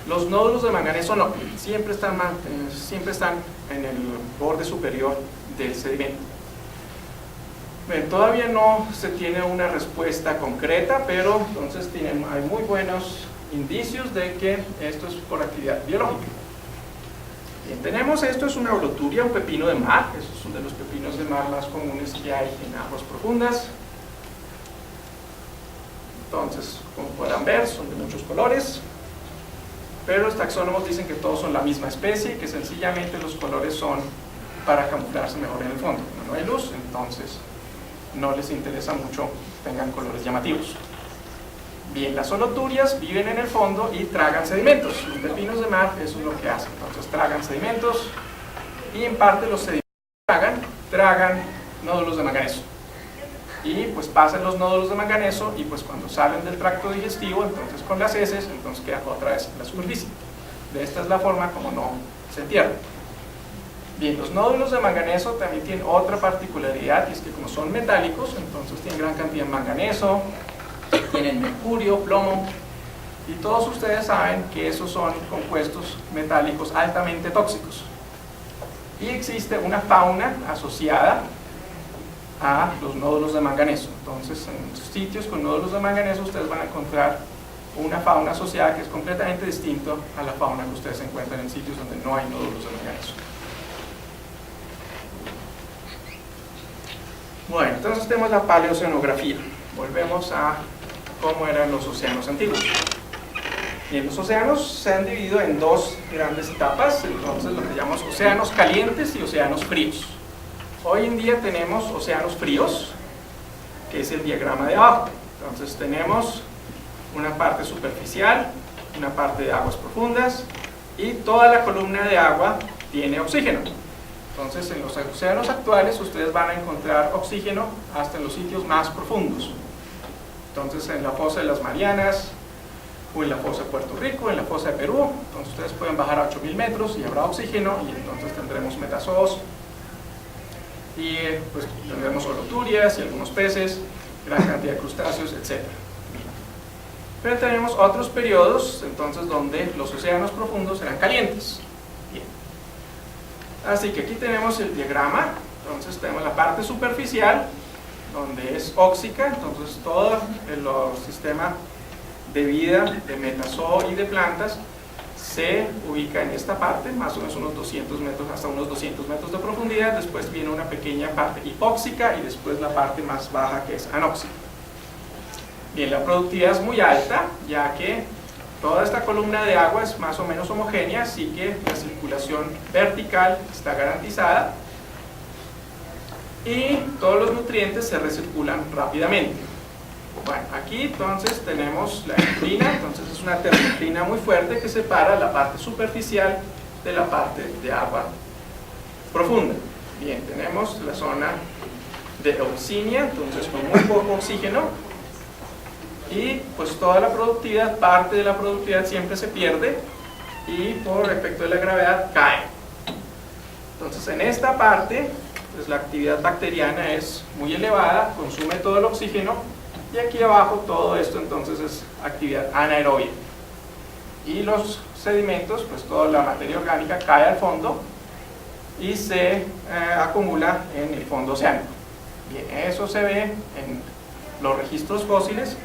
Los nódulos de manganeso no, siempre están en el borde superior del sedimento. Bien, todavía no se tiene una respuesta concreta, pero entonces hay muy buenos indicios de que esto es por actividad biológica. Bien, tenemos esto, es una holoturia, un pepino de mar, es uno de los pepinos de mar más comunes que hay en aguas profundas. Entonces, como podrán ver, son de muchos colores, pero los taxónomos dicen que todos son la misma especie, que sencillamente los colores son para camuflarse mejor en el fondo. Como no hay luz, entonces no les interesa mucho que tengan colores llamativos. Bien, las holoturias viven en el fondo y tragan sedimentos. Los pepinos de mar, eso es lo que hacen. Entonces tragan sedimentos y en parte los sedimentos que tragan nódulos de manganeso. Y pues pasan los nódulos de manganeso y pues cuando salen del tracto digestivo, entonces con las heces, entonces quedan otra vez en la superficie. De esta es la forma como no se entierran. Bien, los nódulos de manganeso también tienen otra particularidad, y es que como son metálicos, entonces tienen gran cantidad de manganeso, tienen mercurio, plomo, y todos ustedes saben que esos son compuestos metálicos altamente tóxicos. Y existe una fauna asociada a los nódulos de manganeso. Entonces, en sitios con nódulos de manganeso ustedes van a encontrar una fauna asociada que es completamente distinta a la fauna que ustedes encuentran en sitios donde no hay nódulos de manganeso. Bueno, entonces tenemos la paleoceanografía. Volvemos a cómo eran los océanos antiguos. Bien, los océanos se han dividido en dos grandes etapas, entonces lo que llamamos océanos calientes y océanos fríos. Hoy en día tenemos océanos fríos, que es el diagrama de abajo. Entonces tenemos una parte superficial, una parte de aguas profundas, y toda la columna de agua tiene oxígeno. Entonces en los océanos actuales ustedes van a encontrar oxígeno hasta en los sitios más profundos. Entonces en la fosa de las Marianas, o en la fosa de Puerto Rico, en la fosa de Perú, entonces ustedes pueden bajar a 8000 metros y habrá oxígeno, y entonces tendremos metazoos, y pues tendremos holoturias y algunos peces, gran cantidad de crustáceos, etc. Pero tenemos otros periodos entonces donde los océanos profundos eran calientes. Bien. Así que aquí tenemos el diagrama. Entonces tenemos la parte superficial donde es óxica, entonces todo el sistema de vida de metazoo y de plantas se ubica en esta parte, más o menos unos 200 metros, hasta unos 200 metros de profundidad. Después viene una pequeña parte hipóxica y después la parte más baja, que es anóxica. Bien, la productividad es muy alta, ya que toda esta columna de agua es más o menos homogénea, así que la circulación vertical está garantizada y todos los nutrientes se recirculan rápidamente. Bueno, aquí entonces tenemos la endocrina, entonces es una termocrina muy fuerte que separa la parte superficial de la parte de agua profunda. Bien, tenemos la zona de euxinia, entonces con muy poco oxígeno, y pues toda la productividad, parte de la productividad siempre se pierde y por efecto de la gravedad cae. Entonces en esta parte pues la actividad bacteriana es muy elevada, consume todo el oxígeno, y aquí abajo todo esto entonces es actividad anaerobia. Y los sedimentos, pues toda la materia orgánica cae al fondo y se acumula en el fondo oceánico. Bien, eso se ve en los registros fósiles,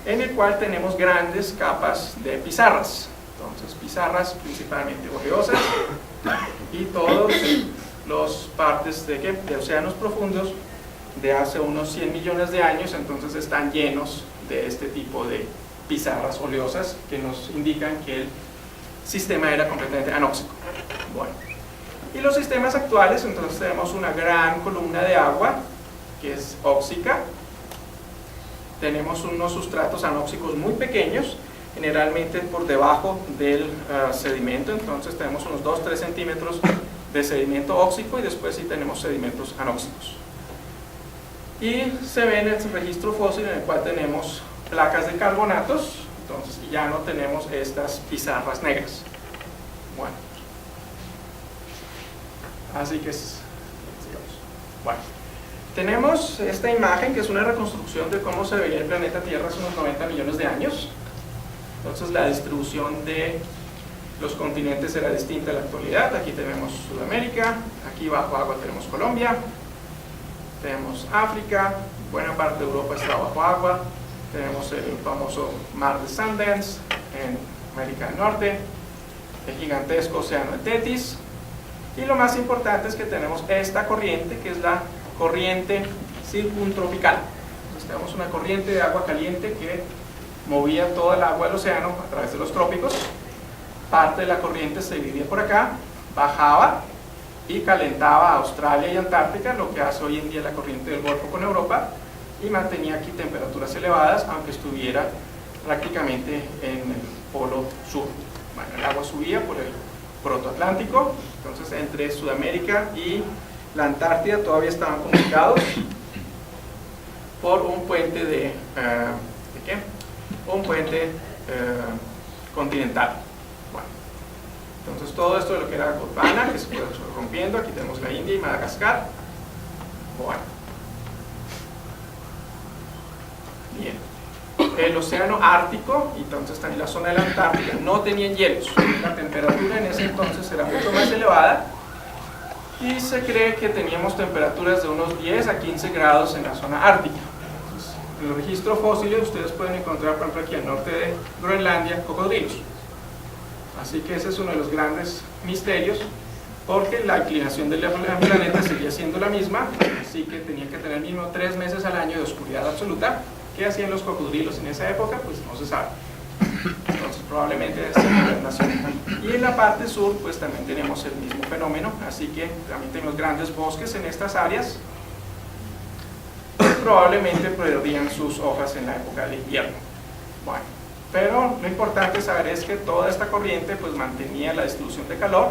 en el cual tenemos grandes capas de pizarras. Entonces, pizarras principalmente oleosas y todos los partes de océanos profundos de hace unos 100 millones de años, entonces están llenos de este tipo de pizarras oleosas que nos indican que el sistema era completamente anóxico. Bueno, y los sistemas actuales, entonces tenemos una gran columna de agua que es óxica, tenemos unos sustratos anóxicos muy pequeños, generalmente por debajo del sedimento, entonces tenemos unos 2-3 centímetros de sedimento óxico y después sí tenemos sedimentos anóxicos. Y se ve en el registro fósil en el cual tenemos placas de carbonatos, entonces ya no tenemos estas pizarras negras. Bueno, así que sigamos. Bueno, tenemos esta imagen que es una reconstrucción de cómo se veía el planeta Tierra hace unos 90 millones de años. Entonces la distribución de los continentes era distinta a la actualidad. Aquí tenemos Sudamérica, aquí bajo agua tenemos Colombia, tenemos África, buena parte de Europa está bajo agua, tenemos el famoso mar de Sundance en América del Norte, el gigantesco océano de Tetis, y lo más importante es que tenemos esta corriente que es la corriente circuntropical. Entonces tenemos una corriente de agua caliente que movía todo el agua del océano a través de los trópicos. Parte de la corriente se dividía por acá, bajaba y calentaba a Australia y Antártica, lo que hace hoy en día la corriente del Golfo con Europa, y mantenía aquí temperaturas elevadas, aunque estuviera prácticamente en el polo sur. Bueno, el agua subía por el protoatlántico, entonces entre Sudamérica y la Antártida todavía estaban comunicados por un puente un puente continental. Bueno, entonces todo esto de lo que era Gondwana, que se fue rompiendo, aquí tenemos la India y Madagascar. Bueno, bien, el océano Ártico, y entonces también la zona de la Antártida, no tenían hielos. La temperatura en ese entonces era mucho más elevada y se cree que teníamos temperaturas de unos 10 a 15 grados en la zona ártica. Entonces, en los registros fósiles ustedes pueden encontrar, por ejemplo, aquí al norte de Groenlandia, cocodrilos. Así que ese es uno de los grandes misterios, porque la inclinación del planeta seguía siendo la misma, así que tenía que tener mínimo 3 meses al año de oscuridad absoluta. ¿Qué hacían los cocodrilos en esa época? Pues no se sabe. Entonces probablemente es hibernación. Y en la parte sur pues también tenemos el mismo fenómeno, así que también tenemos grandes bosques en estas áreas que probablemente perdían sus hojas en la época del invierno. Bueno, pero lo importante saber es que toda esta corriente pues mantenía la distribución de calor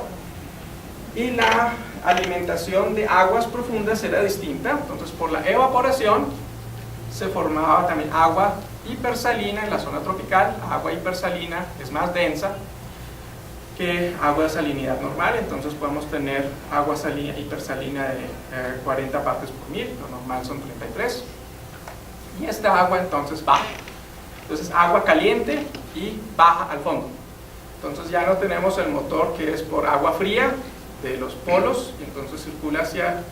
y la alimentación de aguas profundas era distinta. Entonces por la evaporación se formaba también agua hipersalina en la zona tropical. Agua hipersalina es más densa que agua de salinidad normal, entonces podemos tener agua hipersalina de 40 partes por mil, lo normal son 33, y esta agua entonces baja. Entonces agua caliente y baja al fondo. Entonces ya no tenemos el motor que es por agua fría de los polos, y entonces circula hacia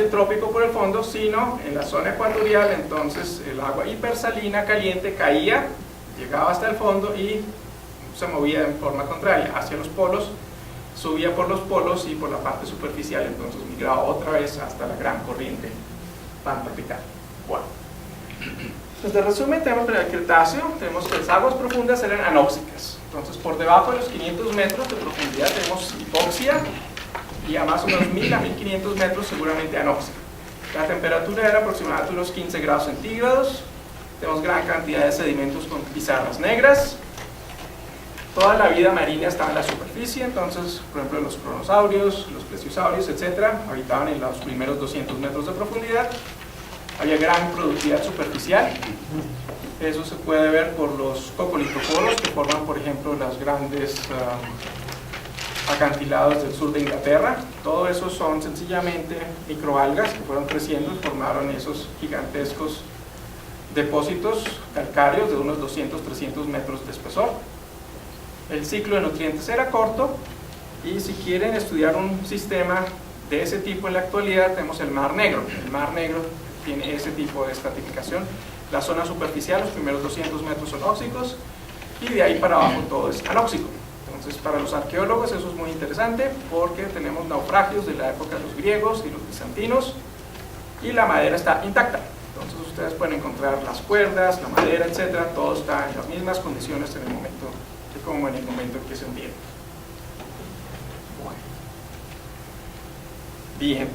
el trópico por el fondo, sino en la zona ecuatorial. Entonces el agua hipersalina caliente caía, llegaba hasta el fondo y se movía en forma contraria hacia los polos, subía por los polos y por la parte superficial, entonces migraba otra vez hasta la gran corriente pantropical. Bueno, entonces de resumen tenemos el Cretáceo, tenemos que las aguas profundas eran anóxicas, entonces por debajo de los 500 metros de profundidad tenemos hipoxia, y a más o menos 1000 a 1500 metros seguramente anóxica. La temperatura era aproximadamente unos 15 grados centígrados, tenemos gran cantidad de sedimentos con pizarras negras, toda la vida marina estaba en la superficie, entonces por ejemplo los cronosaurios, los plesiosaurios, etcétera, habitaban en los primeros 200 metros de profundidad, había gran productividad superficial, eso se puede ver por los coccolitoporos que forman por ejemplo las grandes acantilados del sur de Inglaterra. Todo eso son sencillamente microalgas que fueron creciendo y formaron esos gigantescos depósitos calcáreos de unos 200-300 metros de espesor. El ciclo de nutrientes era corto, y si quieren estudiar un sistema de ese tipo en la actualidad, tenemos el Mar Negro. El Mar Negro tiene ese tipo de estratificación. La zona superficial, los primeros 200 metros son óxicos, y de ahí para abajo todo es anóxico. Entonces, para los arqueólogos eso es muy interesante, porque tenemos naufragios de la época de los griegos y los bizantinos, y la madera está intacta. Entonces ustedes pueden encontrar las cuerdas, la madera, etcétera, todo está en las mismas condiciones en el momento, como en el momento en que se hundieron. Bueno. Bien,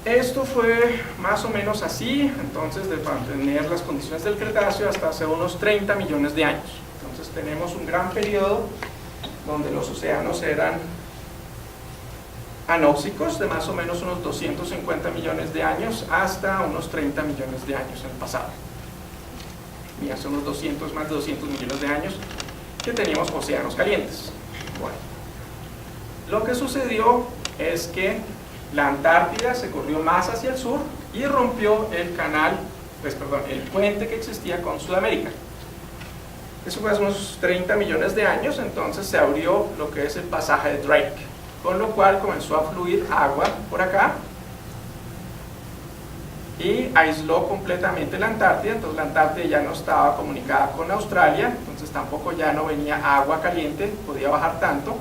esto fue más o menos así, entonces, de mantener las condiciones del Cretáceo hasta hace unos 30 millones de años. Entonces tenemos un gran periodo donde los océanos eran anóxicos, de más o menos unos 250 millones de años hasta unos 30 millones de años en el pasado. Y hace unos más de 200 millones de años que teníamos océanos calientes. Bueno, lo que sucedió es que la Antártida se corrió más hacia el sur y rompió el el puente que existía con Sudamérica. Eso fue hace unos 30 millones de años, entonces se abrió lo que es el pasaje de Drake, con lo cual comenzó a fluir agua por acá y aisló completamente la Antártida. Entonces la Antártida ya no estaba comunicada con Australia, entonces tampoco ya no venía agua caliente, podía bajar tanto.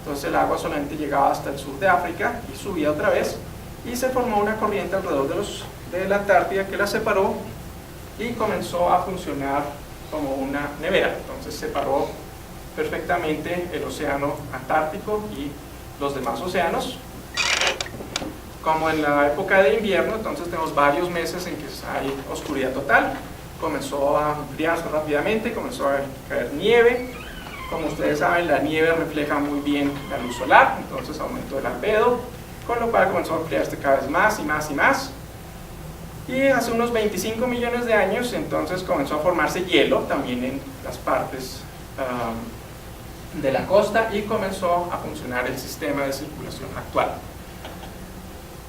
Entonces el agua solamente llegaba hasta el sur de África y subía otra vez, y se formó una corriente alrededor de la Antártida que la separó y comenzó a funcionar como una nevera. Entonces separó perfectamente el océano Antártico y los demás océanos. Como en la época de invierno, entonces tenemos varios meses en que hay oscuridad total. Comenzó a enfriarse rápidamente, comenzó a caer nieve. Como ustedes saben, la nieve refleja muy bien la luz solar, entonces aumentó el albedo, con lo cual comenzó a enfriarse cada vez más y más y más. Y hace unos 25 millones de años, entonces comenzó a formarse hielo también en las partes de la costa, y comenzó a funcionar el sistema de circulación actual.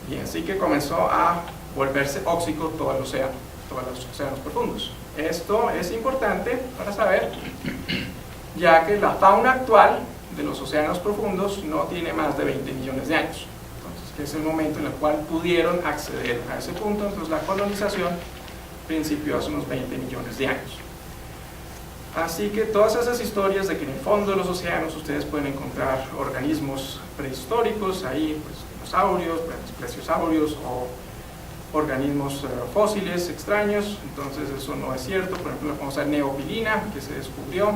Y así que comenzó a volverse óxico todo el océano, todos los océanos profundos. Esto es importante para saber, ya que la fauna actual de los océanos profundos no tiene más de 20 millones de años. Entonces, que es el momento en el cual pudieron acceder a ese punto. Entonces la colonización principió hace unos 20 millones de años. Así que todas esas historias de que en el fondo de los océanos ustedes pueden encontrar organismos prehistóricos, ahí pues dinosaurios, plesiosaurios o organismos fósiles extraños, entonces eso no es cierto. Por ejemplo, la famosa neopilina que se descubrió,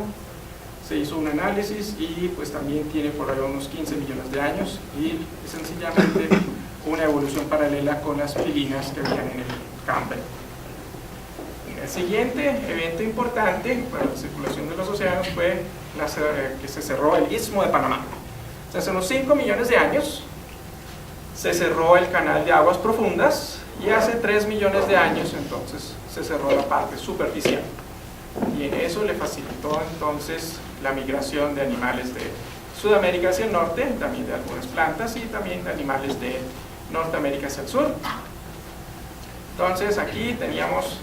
se hizo un análisis y pues también tiene por ahí unos 15 millones de años, y es sencillamente una evolución paralela con las pilinas que habían en el Cambriano. El siguiente evento importante para la circulación de los océanos fue que se cerró el Istmo de Panamá. O sea, hace unos 5 millones de años se cerró el canal de aguas profundas, y hace 3 millones de años entonces se cerró la parte superficial, y en eso le facilitó entonces la migración de animales de Sudamérica hacia el norte, también de algunas plantas, y también de animales de Norteamérica hacia el sur. Entonces aquí teníamos,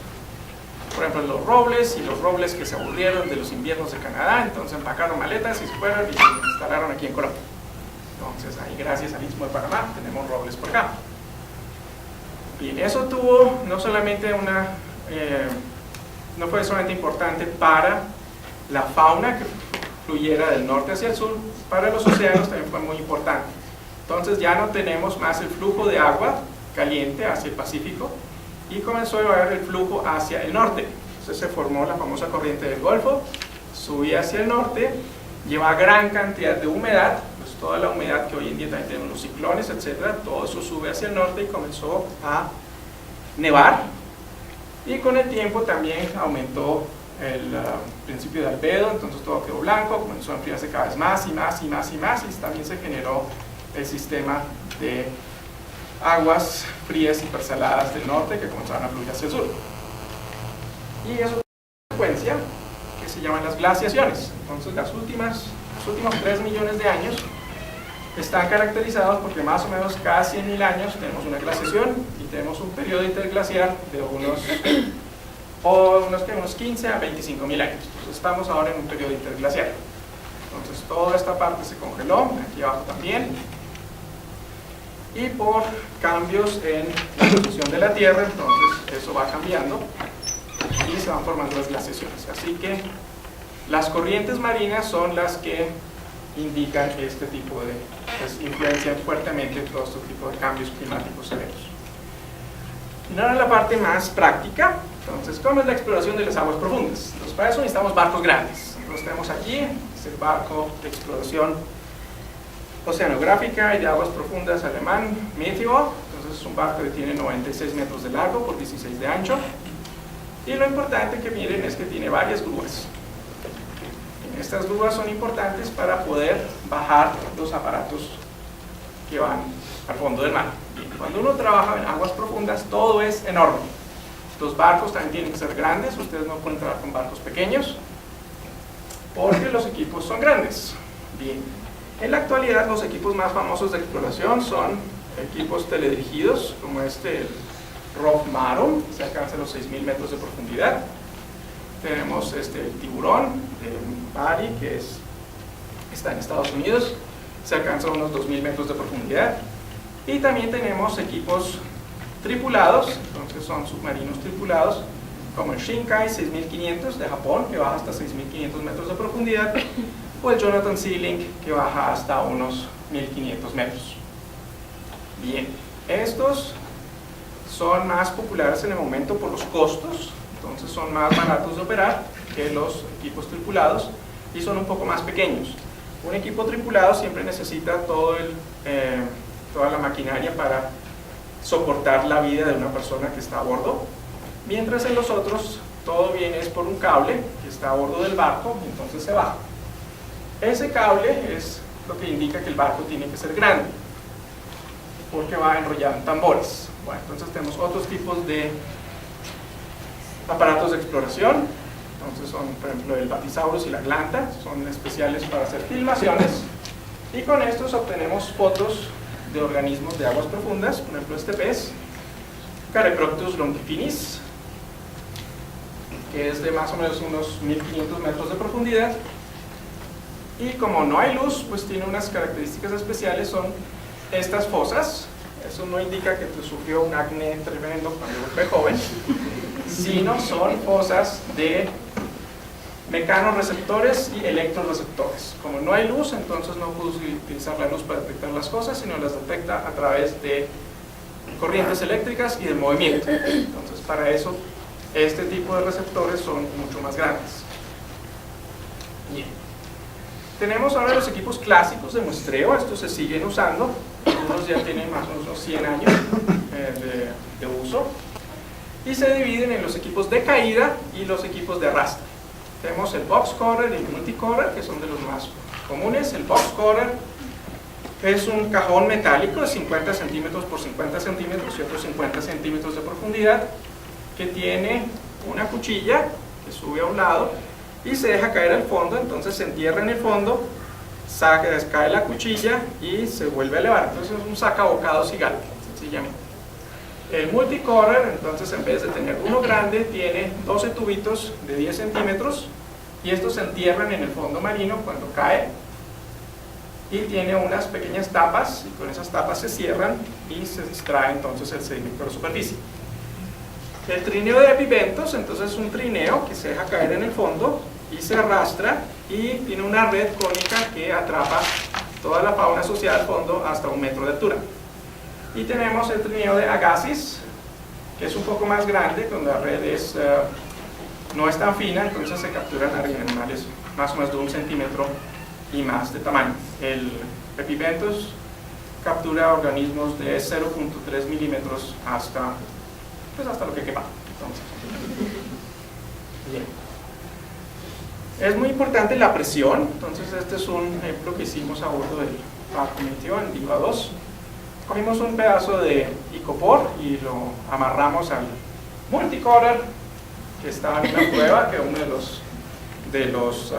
por ejemplo, los robles que se aburrieron de los inviernos de Canadá, entonces empacaron maletas y se fueron y se instalaron aquí en Colombia. Entonces ahí, gracias al Istmo de Panamá, tenemos robles por acá. Bien, eso tuvo no solamente no fue solamente importante para la fauna que fluyera del norte hacia el sur, para los océanos también fue muy importante. Entonces ya no tenemos más el flujo de agua caliente hacia el Pacífico, y comenzó a haber el flujo hacia el norte. Entonces se formó la famosa corriente del Golfo, subía hacia el norte, lleva gran cantidad de humedad, pues toda la humedad que hoy en día también tenemos, los ciclones, etcétera, todo eso sube hacia el norte y comenzó a nevar, y con el tiempo también aumentó el principio de albedo, entonces todo quedó blanco, comenzó a enfriarse cada vez más y más y más y más, y también se generó el sistema de aguas frías y persaladas del norte que comenzaron a fluir hacia el sur. Y eso es una secuencia que se llaman las glaciaciones. Entonces los últimos 3 millones de años están caracterizados porque más o menos cada 100.000 años tenemos una glaciación y tenemos un periodo interglaciar de unos 15 a 25.000 años. Entonces estamos ahora en un periodo interglaciar. Entonces toda esta parte se congeló, aquí abajo también, y por cambios en la posición de la Tierra, entonces eso va cambiando y se van formando las glaciaciones. Así que las corrientes marinas son las que indican este tipo de, pues, influencian fuertemente todo este tipo de cambios climáticos severos. Y ahora la parte más práctica. Entonces, ¿cómo es la exploración de las aguas profundas? Entonces, para eso necesitamos barcos grandes. Entonces tenemos aquí, es el barco de exploración oceanográfica y de aguas profundas alemán, Meteor. Entonces es un barco que tiene 96 metros de largo por 16 de ancho. Y lo importante que miren es que tiene varias grúas. Estas grúas son importantes para poder bajar los aparatos que van al fondo del mar. Bien, cuando uno trabaja en aguas profundas, todo es enorme. Los barcos también tienen que ser grandes, ustedes no pueden trabajar con barcos pequeños, porque los equipos son grandes. Bien, en la actualidad los equipos más famosos de exploración son equipos teledirigidos, como este, el ROV Marum, que se alcanza los 6.000 metros de profundidad. Tenemos el tiburón de Bari, que está en Estados Unidos, se alcanza unos 2.000 metros de profundidad. Y también tenemos equipos tripulados, entonces son submarinos tripulados, como el Shinkai 6500 de Japón, que baja hasta 6.500 metros de profundidad, o el Jonathan Sea-Link, que baja hasta unos 1.500 metros. Bien, estos son más populares en el momento por los costos, entonces son más baratos de operar que los equipos tripulados y son un poco más pequeños. Un equipo tripulado siempre necesita toda la maquinaria para soportar la vida de una persona que está a bordo, mientras en los otros todo viene es por un cable que está a bordo del barco y entonces se baja. Ese cable es lo que indica que el barco tiene que ser grande, porque va enrollado en tambores. Bueno, entonces tenemos otros tipos de aparatos de exploración. Entonces son, por ejemplo, el Batisaurus y la Glanta, son especiales para hacer filmaciones, y con estos obtenemos fotos de organismos de aguas profundas. Por ejemplo, este pez, Careproctus longifinis, que es de más o menos unos 1.500 metros de profundidad, y como no hay luz, pues tiene unas características especiales, son estas fosas. Eso no indica que sufrió un acné tremendo cuando fue joven, sino son fosas de mecanorreceptores y electroreceptores. Como no hay luz, entonces no puede utilizar la luz para detectar las cosas, sino las detecta a través de corrientes eléctricas y de movimiento. Entonces, para eso, este tipo de receptores son mucho más grandes. Bien. Tenemos ahora los equipos clásicos de muestreo. Estos se siguen usando, algunos ya tienen más o menos unos 100 años de uso, y se dividen en los equipos de caída y los equipos de arrastre. Tenemos el box corer y el multicorer, que son de los más comunes. El box corer es un cajón metálico de 50 centímetros por 50 centímetros y otros 50 centímetros de profundidad, que tiene una cuchilla que sube a un lado y se deja caer al fondo. Entonces se entierra en el fondo, cae la cuchilla y se vuelve a elevar. Entonces es un sacabocados gigante, sencillamente. El multicorer, entonces, en vez de tener uno grande, tiene 12 tubitos de 10 centímetros, y estos se entierran en el fondo marino cuando cae, y tiene unas pequeñas tapas, y con esas tapas se cierran y se extrae entonces el sedimento de la superficie. El trineo de epibentos, entonces, es un trineo que se deja caer en el fondo y se arrastra, y tiene una red cónica que atrapa toda la fauna asociada al fondo hasta 1 metro de altura. Y tenemos el trineo de Agassiz, que es un poco más grande, cuando la red no es tan fina, entonces se capturan animales más o menos de 1 centímetro y más de tamaño. El epibentos captura organismos de 0.3 milímetros hasta lo que quepa. Entonces, bien. Es muy importante la presión. Entonces este es un ejemplo que hicimos a bordo del barco Meteor en Diva 2. Cogimos un pedazo de icopor y lo amarramos al multicorer que estaba en una cueva, que uno de los de los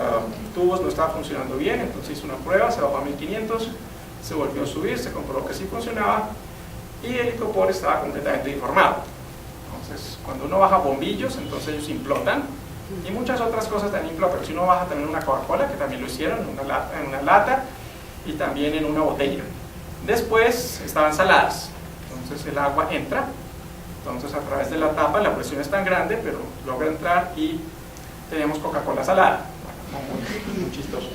tubos no estaba funcionando bien, entonces hizo una prueba, se bajó a 1500, se volvió a subir, se comprobó que sí funcionaba y el icopor estaba completamente deformado. Entonces, cuando uno baja bombillos, entonces ellos implotan y muchas otras cosas también implotan. Si uno baja también una Coca-Cola, que también lo hicieron en una lata y también en una botella. Después estaban saladas, entonces el agua entra, entonces a través de la tapa la presión es tan grande, pero logra entrar y tenemos Coca-Cola salada. Muy chistoso.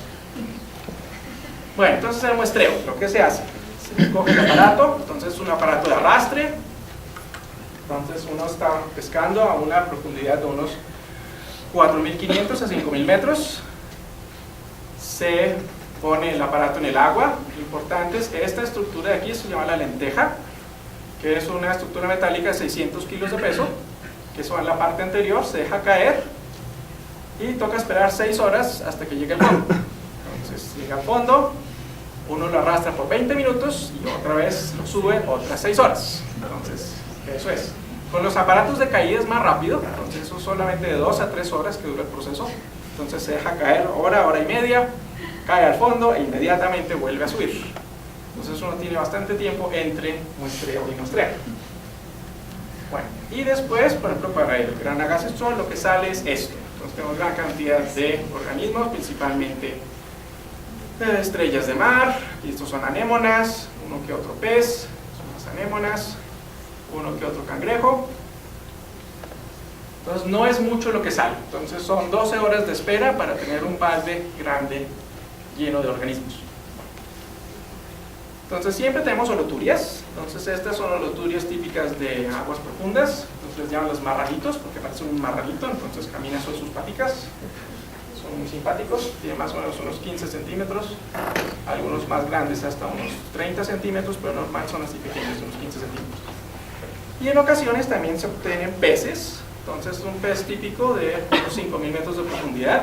Bueno, entonces el muestreo, lo que se hace, se coge el aparato, entonces es un aparato de arrastre, entonces uno está pescando a una profundidad de unos 4.500 a 5.000 metros, se pone el aparato en el agua. Lo importante es que esta estructura de aquí se llama la lenteja, que es una estructura metálica de 600 kilos de peso, que eso en la parte anterior se deja caer y toca esperar 6 horas hasta que llegue al fondo. Entonces llega al fondo, uno lo arrastra por 20 minutos y otra vez lo sube otras 6 horas. Entonces eso es. Con los aparatos de caída es más rápido, entonces eso solamente de 2 a 3 horas que dura el proceso. Entonces se deja caer hora, hora y media, cae al fondo e inmediatamente vuelve a subir. Entonces uno tiene bastante tiempo entre muestreo y muestreo. Bueno, y después, por ejemplo, para el gran agacestrol lo que sale es esto. Entonces tenemos gran cantidad de organismos, principalmente estrellas de mar, y estos son anémonas, uno que otro pez, son las anémonas, uno que otro cangrejo. Entonces no es mucho lo que sale, entonces son 12 horas de espera para tener un balde grande lleno de organismos. Entonces siempre tenemos holoturias, entonces estas son holoturias típicas de aguas profundas, entonces les llaman los marranitos porque parecen un marranito, entonces caminan sobre sus paticas, son muy simpáticos, tienen más o menos unos 15 centímetros, algunos más grandes hasta unos 30 centímetros, pero normal son así pequeños, unos 15 centímetros. Y en ocasiones también se obtienen peces, entonces un pez típico de unos 5.000 metros de profundidad,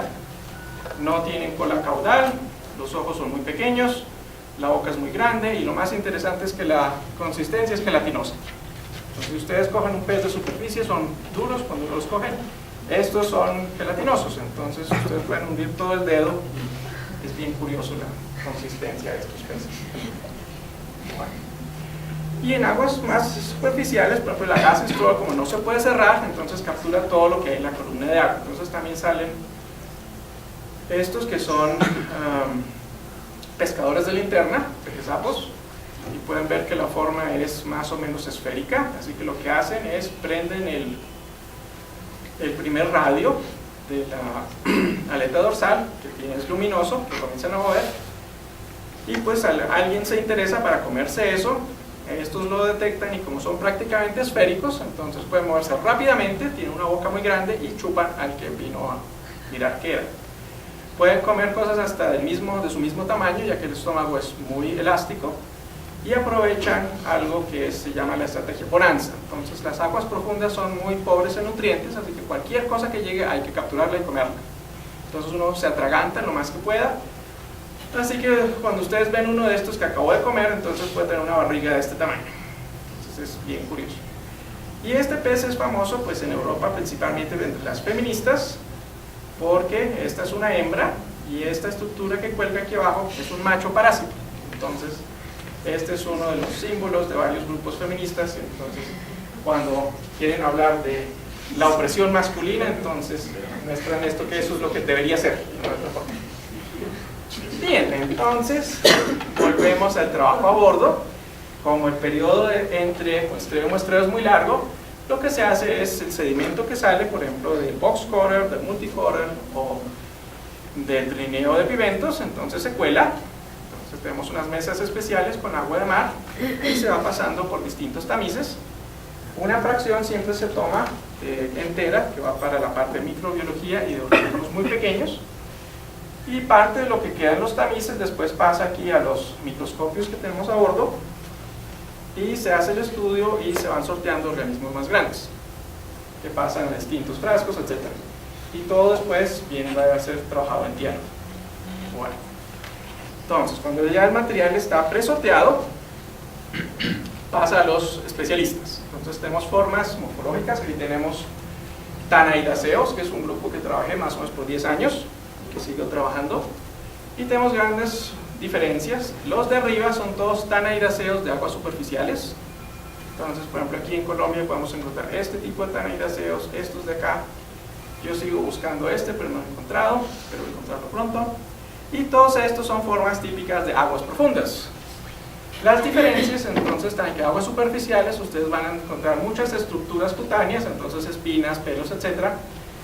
no tienen cola caudal, los ojos son muy pequeños, la boca es muy grande y lo más interesante es que la consistencia es gelatinosa. Entonces si ustedes cogen un pez de superficie son duros cuando los cogen, estos son gelatinosos, entonces ustedes pueden hundir todo el dedo, es bien curioso la consistencia de estos peces. Bueno. Y en aguas más superficiales, por ejemplo la agacestrol, como no se puede cerrar, entonces captura todo lo que hay en la columna de agua. Entonces también salen estos que son pescadores de linterna, pejesapos, y pueden ver que la forma es más o menos esférica, así que lo que hacen es prenden el primer radio de la aleta dorsal, que es luminoso, que comienzan a mover, y pues alguien se interesa para comerse eso, estos lo detectan y como son prácticamente esféricos, entonces pueden moverse rápidamente, tienen una boca muy grande y chupan al que vino a mirar qué era. Pueden comer cosas hasta de su mismo tamaño, ya que el estómago es muy elástico, y aprovechan algo que se llama la estrategia bonanza. Entonces las aguas profundas son muy pobres en nutrientes, así que cualquier cosa que llegue hay que capturarla y comerla. Entonces uno se atraganta lo más que pueda, así que cuando ustedes ven uno de estos que acabo de comer, entonces puede tener una barriga de este tamaño. Entonces es bien curioso. Y este pez es famoso pues en Europa, principalmente entre las feministas, porque esta es una hembra y esta estructura que cuelga aquí abajo es un macho parásito. Entonces este es uno de los símbolos de varios grupos feministas. Entonces cuando quieren hablar de la opresión masculina, entonces muestran esto, que eso es lo que debería ser. Bien, entonces volvemos al trabajo a bordo. Como el periodo entre muestreo y muestreo es muy largo, lo que se hace es el sedimento que sale, por ejemplo, del box corer, del multicorer o del trineo de piventos, entonces se cuela. Entonces tenemos unas mesas especiales con agua de mar y se va pasando por distintos tamices. Una fracción siempre se toma entera, que va para la parte de microbiología y de organismos muy pequeños, y parte de lo que queda en los tamices después pasa aquí a los microscopios que tenemos a bordo y se hace el estudio y se van sorteando organismos más grandes que pasan a distintos frascos, etc. Y todo después viene a ser trabajado en tierra. Bueno, entonces cuando ya el material está presorteado pasa a los especialistas. Entonces tenemos formas morfológicas. Aquí tenemos tanaidaceos, que es un grupo que trabajé más o menos por 10 años. que sigo trabajando. Y tenemos grandes diferencias. Los de arriba son todos tanaidáceos de aguas superficiales. Entonces, por ejemplo, aquí en Colombia podemos encontrar este tipo de tanaidáceos, estos de acá. Yo sigo buscando este, pero no lo he encontrado, espero encontrarlo pronto. Y todos estos son formas típicas de aguas profundas. Las diferencias, entonces, están en que aguas superficiales ustedes van a encontrar muchas estructuras cutáneas, entonces espinas, pelos, etc.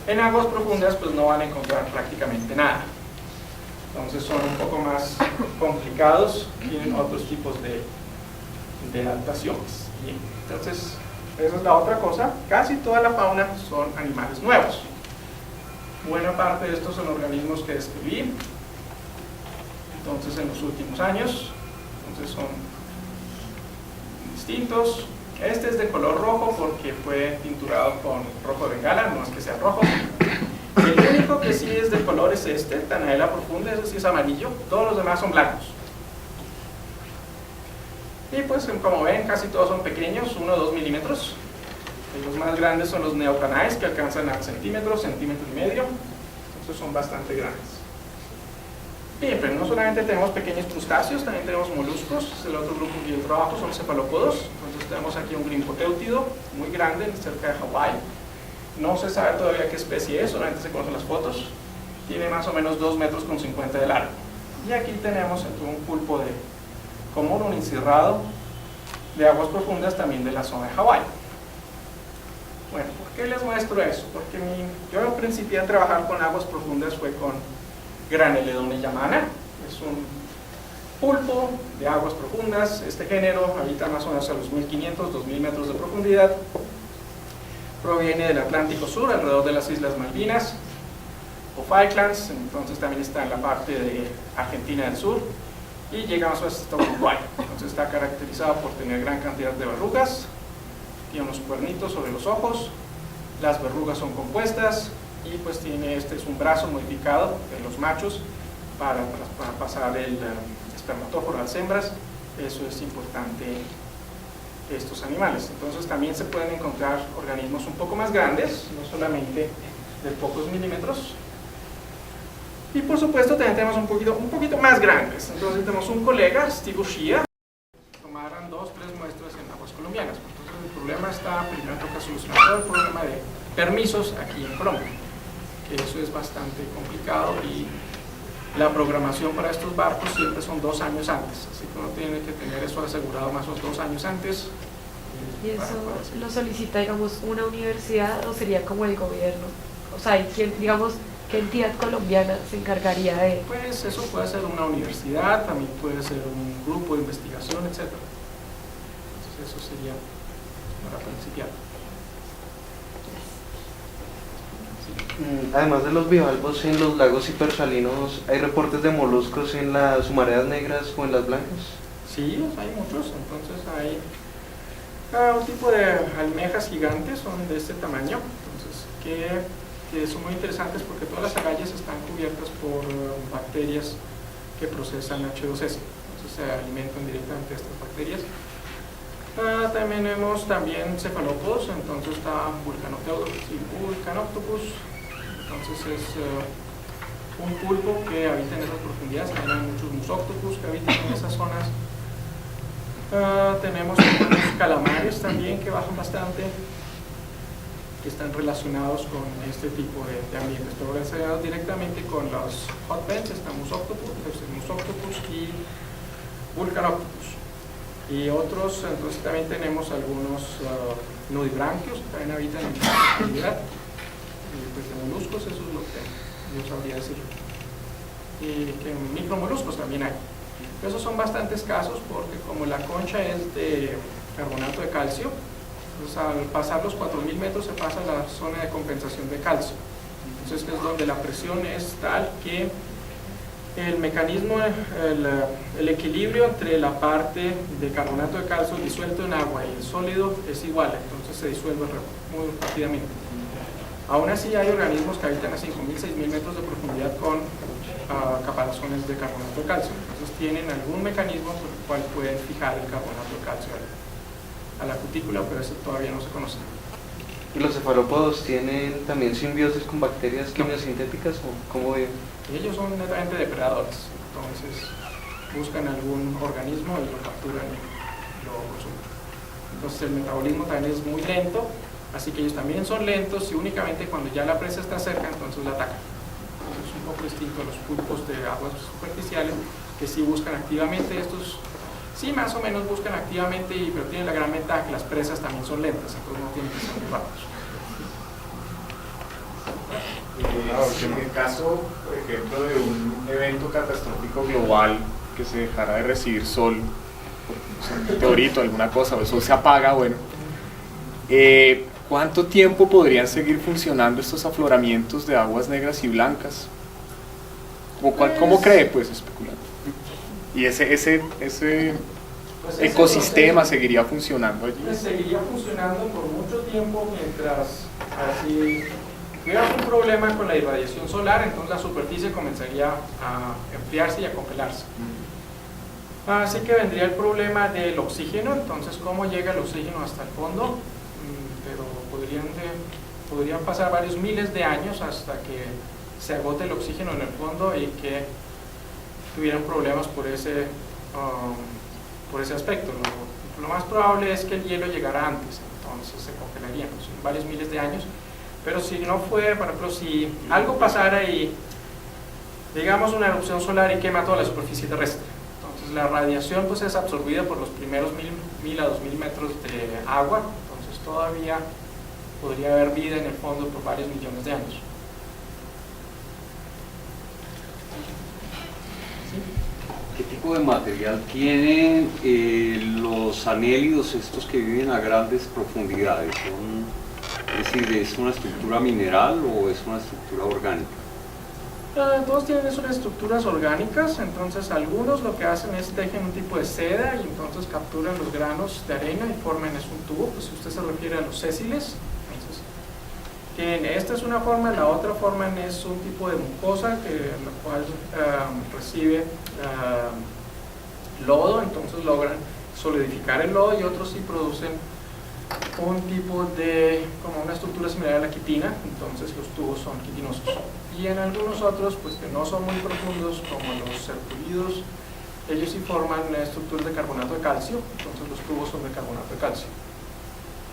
En aguas profundas, pues no van a encontrar prácticamente nada. Entonces son un poco más complicados, tienen otros tipos de adaptaciones. Bien, entonces, esa es la otra cosa. Casi toda la fauna son animales nuevos. Buena parte de estos son organismos que describí. Entonces, en los últimos años, entonces son distintos. Este es de color rojo porque fue tinturado con rojo de Bengala, no es que sea rojo. El único que sí es de color es este, Tanaela profunda, ese sí es amarillo. Todos los demás son blancos. Y pues, como ven, casi todos son pequeños, 1 o 2 milímetros. Los más grandes son los neocanaes, que alcanzan a centímetros, centímetro y medio. Entonces son bastante grandes. Bien, pero no solamente tenemos pequeños crustáceos, también tenemos moluscos. El otro grupo que yo trabajo son cefalópodos. Entonces tenemos aquí un grimpotéutido muy grande cerca de Hawái. No se sabe todavía qué especie es, solamente se conocen las fotos. Tiene más o menos 2,50 metros de largo. Y aquí tenemos un pulpo común, un encirrado de aguas profundas también de la zona de Hawái. Bueno, ¿por qué les muestro eso? Porque yo principié a trabajar con aguas profundas fue con Graneledone yamana. Es un pulpo de aguas profundas. Este género habita más o menos a los 1500, 2000 metros de profundidad. Proviene del Atlántico Sur, alrededor de las Islas Malvinas o Falklands, entonces también está en la parte de Argentina del Sur y llega más o menos hasta Uruguay. Entonces está caracterizado por tener gran cantidad de verrugas, tiene unos cuernitos sobre los ojos, las verrugas son compuestas y pues este es un brazo modificado de los machos para pasar el espermatóforo a las hembras. Eso es importante estos animales. Entonces también se pueden encontrar organismos un poco más grandes, no solamente de pocos milímetros. Y por supuesto también tenemos un poquito más grandes. Entonces tenemos un colega, Steve Ushia, tomaron 2 o 3 muestras en aguas colombianas. Entonces el problema está, primero toca solucionar todo el problema de permisos aquí en Colombia, que eso es bastante complicado y la programación para estos barcos siempre son 2 años antes, así que uno tiene que tener eso asegurado más o menos 2 años antes. ¿Y eso lo solicita, digamos, una universidad o sería como el gobierno? O sea, digamos, ¿qué entidad colombiana se encargaría de...? Pues eso puede ser una universidad, también puede ser un grupo de investigación, etc. Entonces eso sería para principiar. Además de los bivalvos en los lagos hipersalinos, ¿hay reportes de moluscos en las humaredas negras o en las blancas? Sí, hay muchos. Entonces hay un tipo de almejas gigantes, son de este tamaño, entonces que son muy interesantes porque todas las agallas están cubiertas por bacterias que procesan H2S, entonces se alimentan directamente de estas bacterias. También vemos cefalópodos, entonces está Vulcanoctopus, entonces es un pulpo que habita en esas profundidades. También hay muchos musoctopus que habitan en esas zonas. Tenemos algunos calamares también que bajan bastante, que están relacionados con este tipo de ambientes, pero relacionados directamente con los hotbeds. Está musoctopus y Vulcanoctopus. Y otros, entonces también tenemos algunos nudibranquios que también habitan en la profundidad. Pues de moluscos, eso es lo que yo sabría decir. Y que micromoluscos también hay. Esos son bastantes casos porque como la concha es de carbonato de calcio, pues al pasar los 4000 metros se pasa a la zona de compensación de calcio. Entonces es donde la presión es tal que el mecanismo, el equilibrio entre la parte de carbonato de calcio disuelto en agua y el sólido es igual, entonces se disuelve muy rápidamente. Aún así hay organismos que habitan a 5000, 6000 metros de profundidad con caparazones de carbonato de calcio, entonces tienen algún mecanismo por el cual pueden fijar el carbonato de calcio a la cutícula, pero eso todavía no se conoce. ¿Y los cefalópodos tienen también simbiosis con bacterias quimiosintéticas o cómo viven? Ellos son netamente depredadores, entonces buscan algún organismo y lo capturan y lo consumen. Entonces el metabolismo también es muy lento, así que ellos también son lentos y únicamente cuando ya la presa está cerca, entonces la atacan. Entonces es un poco distinto a los pulpos de aguas superficiales, que sí buscan activamente estos, sí más o menos buscan activamente, pero tienen la gran ventaja que las presas también son lentas, entonces no tienen que ser muy rápidos. En el caso, por ejemplo, de un evento catastrófico global que se dejara de recibir sol, un meteorito, alguna cosa, o el sol se apaga, bueno, ¿cuánto tiempo podrían seguir funcionando estos afloramientos de aguas negras y blancas? ¿Cómo cree, pues, especulando? Y ese Pues ecosistema seguiría funcionando allí. Seguiría funcionando por mucho tiempo mientras así hubiera un problema con la irradiación solar, entonces la superficie comenzaría a enfriarse y a congelarse. Así que vendría el problema del oxígeno, entonces cómo llega el oxígeno hasta el fondo, pero podrían pasar varios miles de años hasta que se agote el oxígeno en el fondo y que tuvieran problemas por ese aspecto. Lo más probable es que el hielo llegara antes, entonces se congelaría, pues, en varios miles de años. Pero si no fue, por ejemplo, si algo pasara y digamos una erupción solar y quema toda la superficie terrestre, entonces la radiación pues es absorbida por los primeros 1000 a 2000 metros de agua, entonces todavía podría haber vida en el fondo por varios millones de años. ¿Qué tipo de material tienen los anélidos estos que viven a grandes profundidades? Es decir, ¿es una estructura mineral o es una estructura orgánica? Todos tienen unas estructuras orgánicas, entonces algunos lo que hacen es tejen un tipo de seda y entonces capturan los granos de arena y forman un tubo. Pues si usted se refiere a los sésiles, esta es una forma, la otra forma es un tipo de mucosa la cual recibe lodo, entonces logran solidificar el lodo, y otros sí producen un tipo de, como una estructura similar a la quitina, entonces los tubos son quitinosos. Y en algunos otros, pues que no son muy profundos, como los serpulidos, ellos sí forman estructuras de carbonato de calcio, entonces los tubos son de carbonato de calcio,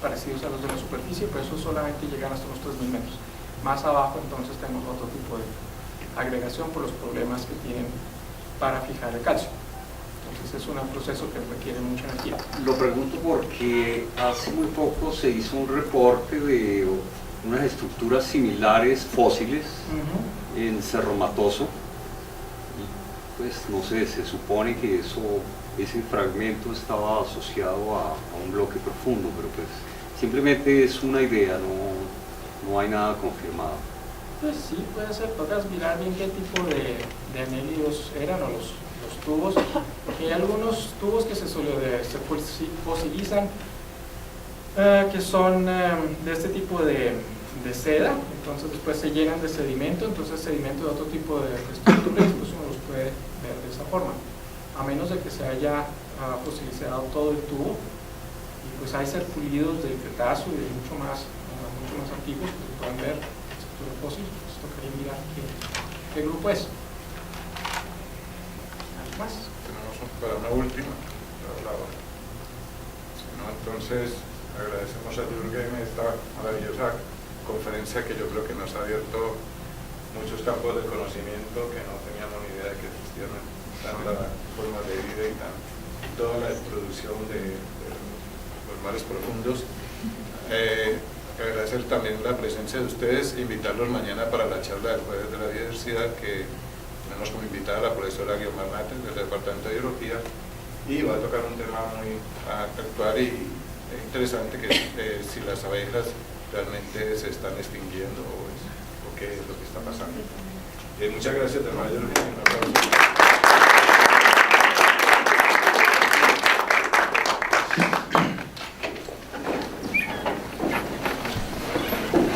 parecidos a los de la superficie, pero esos solamente llegan hasta unos 3000 metros. Más abajo entonces tenemos otro tipo de agregación por los problemas que tienen para fijar el calcio. Entonces es un proceso que requiere mucha energía. Lo pregunto porque hace muy poco se hizo un reporte de unas estructuras similares fósiles en Cerro Matoso, y pues no sé, se supone que ese fragmento estaba asociado a un bloque profundo, pero pues simplemente es una idea, no hay nada confirmado. Pues sí, puede ser, tocas mirar bien qué tipo de anélidos eran o los tubos, porque hay algunos tubos que se fosilizan que son de este tipo de seda, entonces después se llenan de sedimento, entonces sedimento de otro tipo de estructuras, pues uno los puede ver de esa forma, a menos de que se haya fosilizado todo el tubo, y pues hay serpulidos del Cretáceo y de mucho más antiguos que se pueden ver estructura fósil, pues tocaría mirar qué grupo es. ¿Más? Tenemos para una última. Entonces, agradecemos a Jürgen esta maravillosa conferencia que yo creo que nos ha abierto muchos campos de conocimiento que no teníamos ni idea de que existían tantas formas de vida y toda la introducción de los mares profundos. Agradecer también la presencia de ustedes, invitarlos mañana para la charla del Jueves de la Biodiversidad, que tenemos como invitada a la profesora Guiomar Mates del Departamento de Biología, y va a tocar un tema muy actual y interesante, que es si las abejas realmente se están extinguiendo o qué es lo que está pasando. Muchas gracias de nuevo.